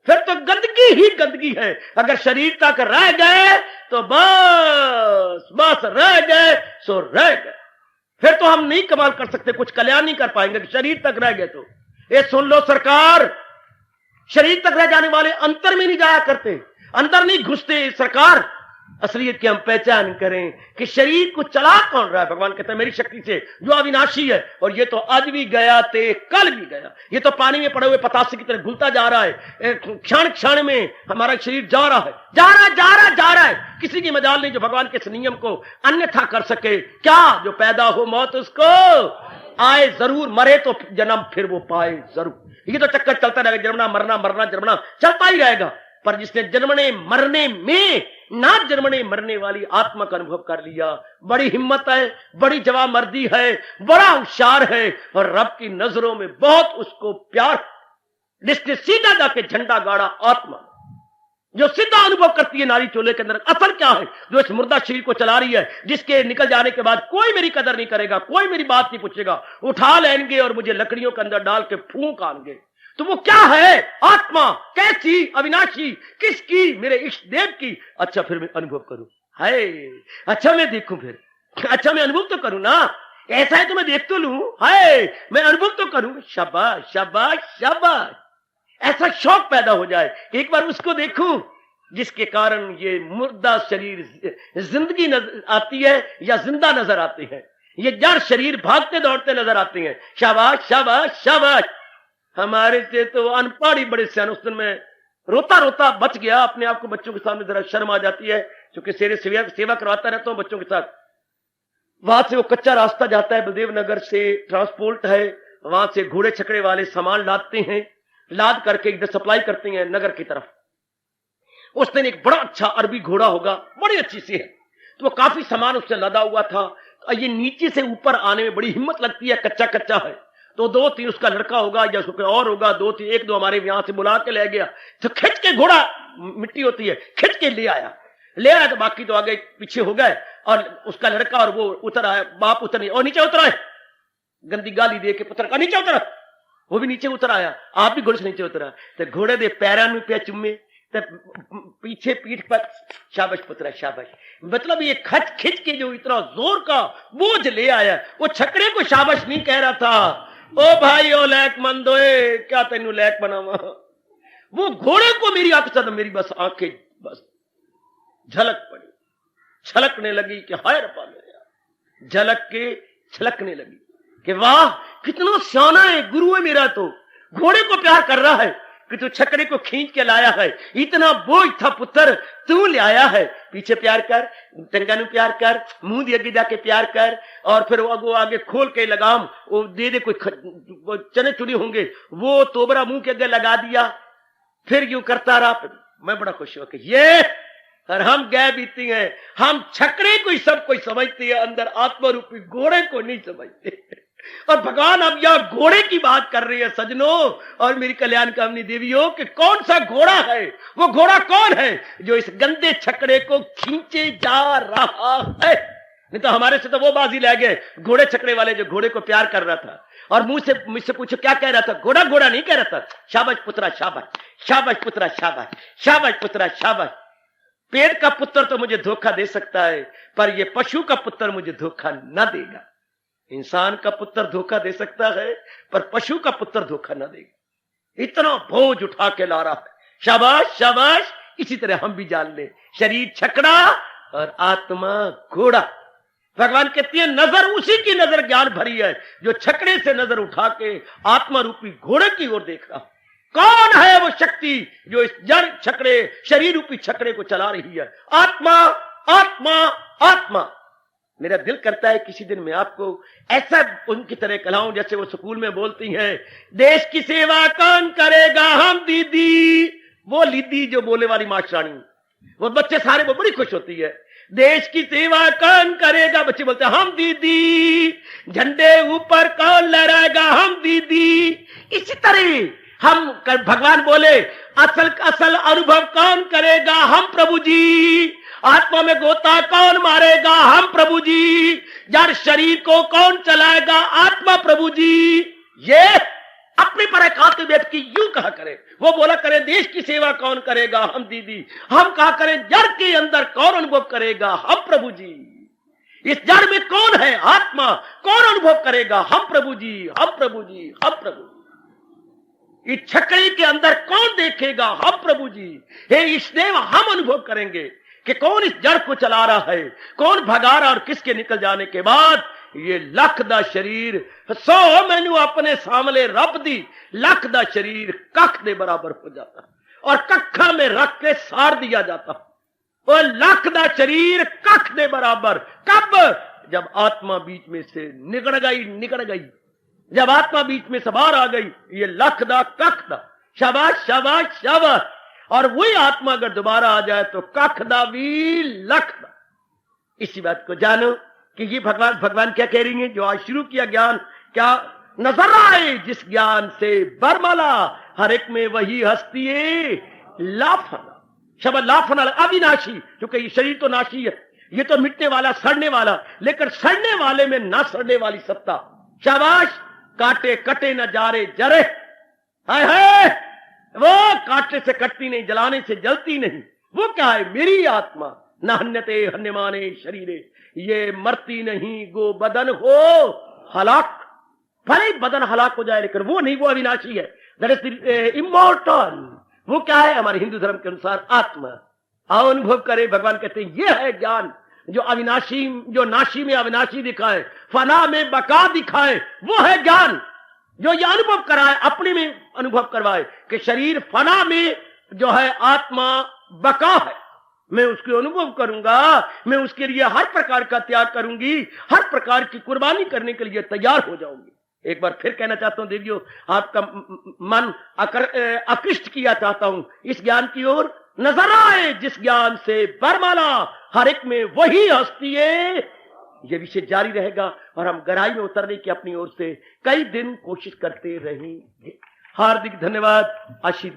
फिर तो गंदगी ही गंदगी है। अगर शरीर तक रह गए तो बस बस रह गए सो रह गए। फिर तो हम नहीं कमाल कर सकते, कुछ कल्याण नहीं कर पाएंगे। शरीर तक रह गए तो ये सुन लो सरकार, शरीर तक रह जाने वाले अंतर में नहीं जाया करते, अंदर नहीं घुसते। सरकार असलियत की हम पहचान करें कि शरीर को चला कौन रहा है। भगवान कहते हैं मेरी शक्ति से जो अविनाशी है, और ये तो आज भी गया थे कल भी गया। ये तो पानी में पड़े हुए पतासे की तरह घुलता जा रहा है। क्षण क्षण में हमारा शरीर जा रहा है, जा रहा है, जा रहा है, जा रहा है। किसी की मजाल नहीं जो भगवान के इस नियम को अन्यथा कर सके। क्या जो पैदा हो मौत उसको आए जरूर, मरे तो जन्म फिर वो पाए जरूर। ये तो चक्कर चलता रहेगा, जन्मना मरना मरना जन्मना चलता ही रहेगा। पर जिसने जन्मने मरने में ना जन्मने मरने वाली आत्मा का अनुभव कर लिया, बड़ी हिम्मत है, बड़ी जवाबमर्दी है, बड़ा होशियार है, और रब की नजरों में बहुत उसको प्यार, जिसने सीधा जाके झंडा गाड़ा आत्मा, जो सीधा अनुभव करती है नारी चोले के अंदर असल क्या है, जो इस मुर्दा शरीर को चला रही है, जिसके निकल जाने के बाद कोई मेरी कदर नहीं करेगा, कोई मेरी बात नहीं पूछेगा, उठा लेंगे और मुझे लकड़ियों के अंदर डाल के फूंक आएंगे। तो वो क्या है आत्मा, कैसी, अविनाशी, किसकी, मेरे इष्ट देव की। अच्छा फिर मैं अनुभव करूं, हाय अच्छा मैं देखूं, फिर अच्छा मैं अनुभव तो करूं ना। ऐसा है तो मैं देख तो लूं, हाय मैं अनुभव तो करूं। शाबाश शाबाश शाबाश, ऐसा शौक पैदा हो जाए एक बार उसको देखूं, जिसके कारण ये मुर्दा शरीर जिंदगी नजर आती है या जिंदा नजर आती है, ये जड़ शरीर भागते दौड़ते नजर आती है। शाबाश शाबाश शाबाश। हमारे से तो अनपढ़ ही बड़े सियान। उस दिन मैं रोता रोता बच गया अपने आप को, बच्चों के सामने जरा शर्म आ जाती है, क्योंकि सेवा करवाता रहता हूं बच्चों के साथ। वहां से वो कच्चा रास्ता जाता है, बलदेव नगर से ट्रांसपोर्ट है, वहां से घोड़े छकड़े वाले सामान लादते हैं, लाद करके इधर सप्लाई करते हैं नगर की तरफ। उस दिन एक बड़ा अच्छा अरबी घोड़ा होगा, बड़ी अच्छी सी है, तो वो काफी सामान उससे लदा हुआ था। ये नीचे से ऊपर आने में बड़ी हिम्मत लगती है, कच्चा कच्चा है। तो 2-3 उसका लड़का होगा या उसको कोई और होगा, 2-3 1-2 हमारे यहां से बुला के ले गया, तो खिंच के घोड़ा, मिट्टी होती है, खिंच के ले आया तो बाकी तो आगे पीछे हो गए, और उसका लड़का और वो उतर आया, बाप उतर नहीं, और नीचे उतर आए, गंदी गाली दे के पुत्र का नीचे उतरा, वो भी नीचे उतर आया, आप भी घोड़े से नीचे उतरा। तो घोड़े दे पैरां में पे चुम्मे, तो पीछे पीठ पर शाबाश पुत्रा शाबाश। मतलब ये खिंच के जो इतना जोर का बोझ ले आया, वो छकड़े को शाबाश नहीं कह रहा था, ओ भाई ओ लैक मंदोए, क्या तेनू लैक बनावा। वो घोड़े को मेरी आंख से मेरी बस आंखें बस झलक पड़ी, छलकने लगी कि हाय रब्बा मेरा, झलक के छलकने लगी कि वाह कितना सियाना है गुरु है मेरा, तो घोड़े को प्यार कर रहा है कि तू छकड़े को खींच के लाया है, इतना बोझ था पुत्र तू ले आया है। पीछे प्यार कर, टंगा नु प्यार कर, मुंह दे आगे जाके प्यार कर, और फिर वो आगे खोल के लगाम वो दे दे, कोई चने चुने होंगे वो तोबरा मुंह के आगे लगा दिया, फिर यूं करता रहा। मैं बड़ा खुश हुआ कि ये, और हम गए बीती हैं, हम छकड़े को ही सब कोई समझते हैं, अंदर आत्मा रूपी घोड़े को नहीं समझते। और भगवान अब यह घोड़े की बात कर रही है सजनों और मेरी कल्याण कामनी देवियों कि कौन सा घोड़ा है, वो घोड़ा कौन है जो इस गंदे छकड़े को खींचे जा रहा है। नहीं तो हमारे से तो वो बाजी ले गए घोड़े छकड़े वाले, जो घोड़े को प्यार कर रहा था और मुझसे पूछो क्या कह रहा था, घोड़ा घोड़ा नहीं कह रहा था, शाबाश पुत्रा शाबाश, शाबाश पुत्रा शाबाश, शाबाश पुत्रा शाबाश। पेट का पुत्र तो मुझे धोखा दे सकता है, पर ये पशु का पुत्र मुझे धोखा न देगा। इंसान का पुत्र धोखा दे सकता है, पर पशु का पुत्र धोखा न देगा। इतना बोझ उठा के ला रहा है, शाबाश शाबाश। इसी तरह हम भी जान ले, शरीर छकड़ा और आत्मा घोड़ा। भगवान कहती है नजर उसी की नजर ज्ञान भरी है जो छकड़े से नजर उठा के आत्मा रूपी घोड़े की ओर देख रहा। कौन है वो शक्ति जो इस जड़ छकड़े शरीर रूपी छकड़े को चला रही है? आत्मा आत्मा आत्मा। मेरा दिल करता है किसी दिन मैं आपको ऐसा उनकी तरह कहलाऊं जैसे वो स्कूल में बोलती हैं, देश की सेवा कौन करेगा हम दीदी। वो लीदी जो बोले वाली मास्टरानी, वो बच्चे सारे वो बड़ी खुश होती है, देश की सेवा कौन करेगा, बच्चे बोलते हैं हम दीदी, झंडे ऊपर कौन लहराएगा हम दीदी। इसी तरह हम भगवान बोले असल असल अनुभव कौन करेगा हम प्रभु जी, आत्मा में गोता कौन मारेगा हम प्रभु जी, जड़ शरीर को कौन चलाएगा आत्मा प्रभु जी। ये अपने पर एकांत व्यक्ति यूं कहा करे, वो बोला करे देश की सेवा कौन करेगा, हम दीदी। हम कहा करें जड़ के अंदर कौन अनुभव करेगा, हम प्रभु जी। इस जड़ में कौन है आत्मा, कौन अनुभव करेगा, हम प्रभु जी, हम प्रभु जी, हम प्रभु जी। इस छकड़ी के अंदर कौन देखेगा, हम प्रभु जी। हे ईष्टदेव, हम अनुभव करेंगे कि कौन इस जड़ को चला रहा है, कौन भगा रहा और किसके निकल जाने के बाद ये लख दा शरीर 100 मैनू अपने सामने रब दी, लख दा शरीर कख दे बराबर हो जाता और कखा में रख के सार दिया जाता। और लख दा शरीर कख दे बराबर कब? जब आत्मा बीच में से निकल गई। जब आत्मा बीच में से बाहर आ गई, ये लख दा कख दा। शाबाश शाबाश शाबाश। और वही आत्मा अगर दोबारा आ जाए तो कख दा भी लख दा। इसी बात को जानो कि ये भगवान क्या कह रही है, जो आज शुरू किया ज्ञान, क्या नजर आए जिस ज्ञान से बरमाला, हर एक में वही हस्ती है लाफना। शब्द लाफना, अविनाशी, क्योंकि ये शरीर तो नाशी है, ये तो मिटने वाला, सड़ने वाला, लेकिन सड़ने वाले में ना सड़ने वाली सत्ता। शाबाश। काटे कटे न जारे जरे, हाय हाय, वो काटे से कटती नहीं, जलाने से जलती नहीं। वो क्या है? मेरी आत्मा। न हन्यते हन्यमाने शरीरे, ये मरती नहीं, गो बदन हो हलाक। भले बदन हलाक हो जाए लेकिन वो नहीं, वो अविनाशी है। That is immortal. वो क्या है? हमारे हिंदू धर्म के अनुसार आत्मा। आओ अनुभव करे। भगवान कहते हैं ये है ज्ञान जो अविनाशी, जो नाशी में अविनाशी दिखाए, फना में बका दिखाए, वो है ज्ञान जो ये अनुभव कराए, अपने में अनुभव करवाए कि शरीर फना में जो है, आत्मा बका है। मैं उसके अनुभव करूंगा, मैं उसके लिए हर प्रकार का त्याग करूंगी, हर प्रकार की कुर्बानी करने के लिए तैयार हो जाऊंगी। एक बार फिर कहना चाहता हूं देवियों, आपका मन आकृष्ट किया चाहता हूं इस ज्ञान की ओर। नजर आए जिस ज्ञान से बरमाला, हर एक में वही हस्ती है। ये विषय जारी रहेगा और हम गहराई में उतरने की अपनी ओर से कई दिन कोशिश करते रहेंगे। हार्दिक धन्यवाद। आशीष।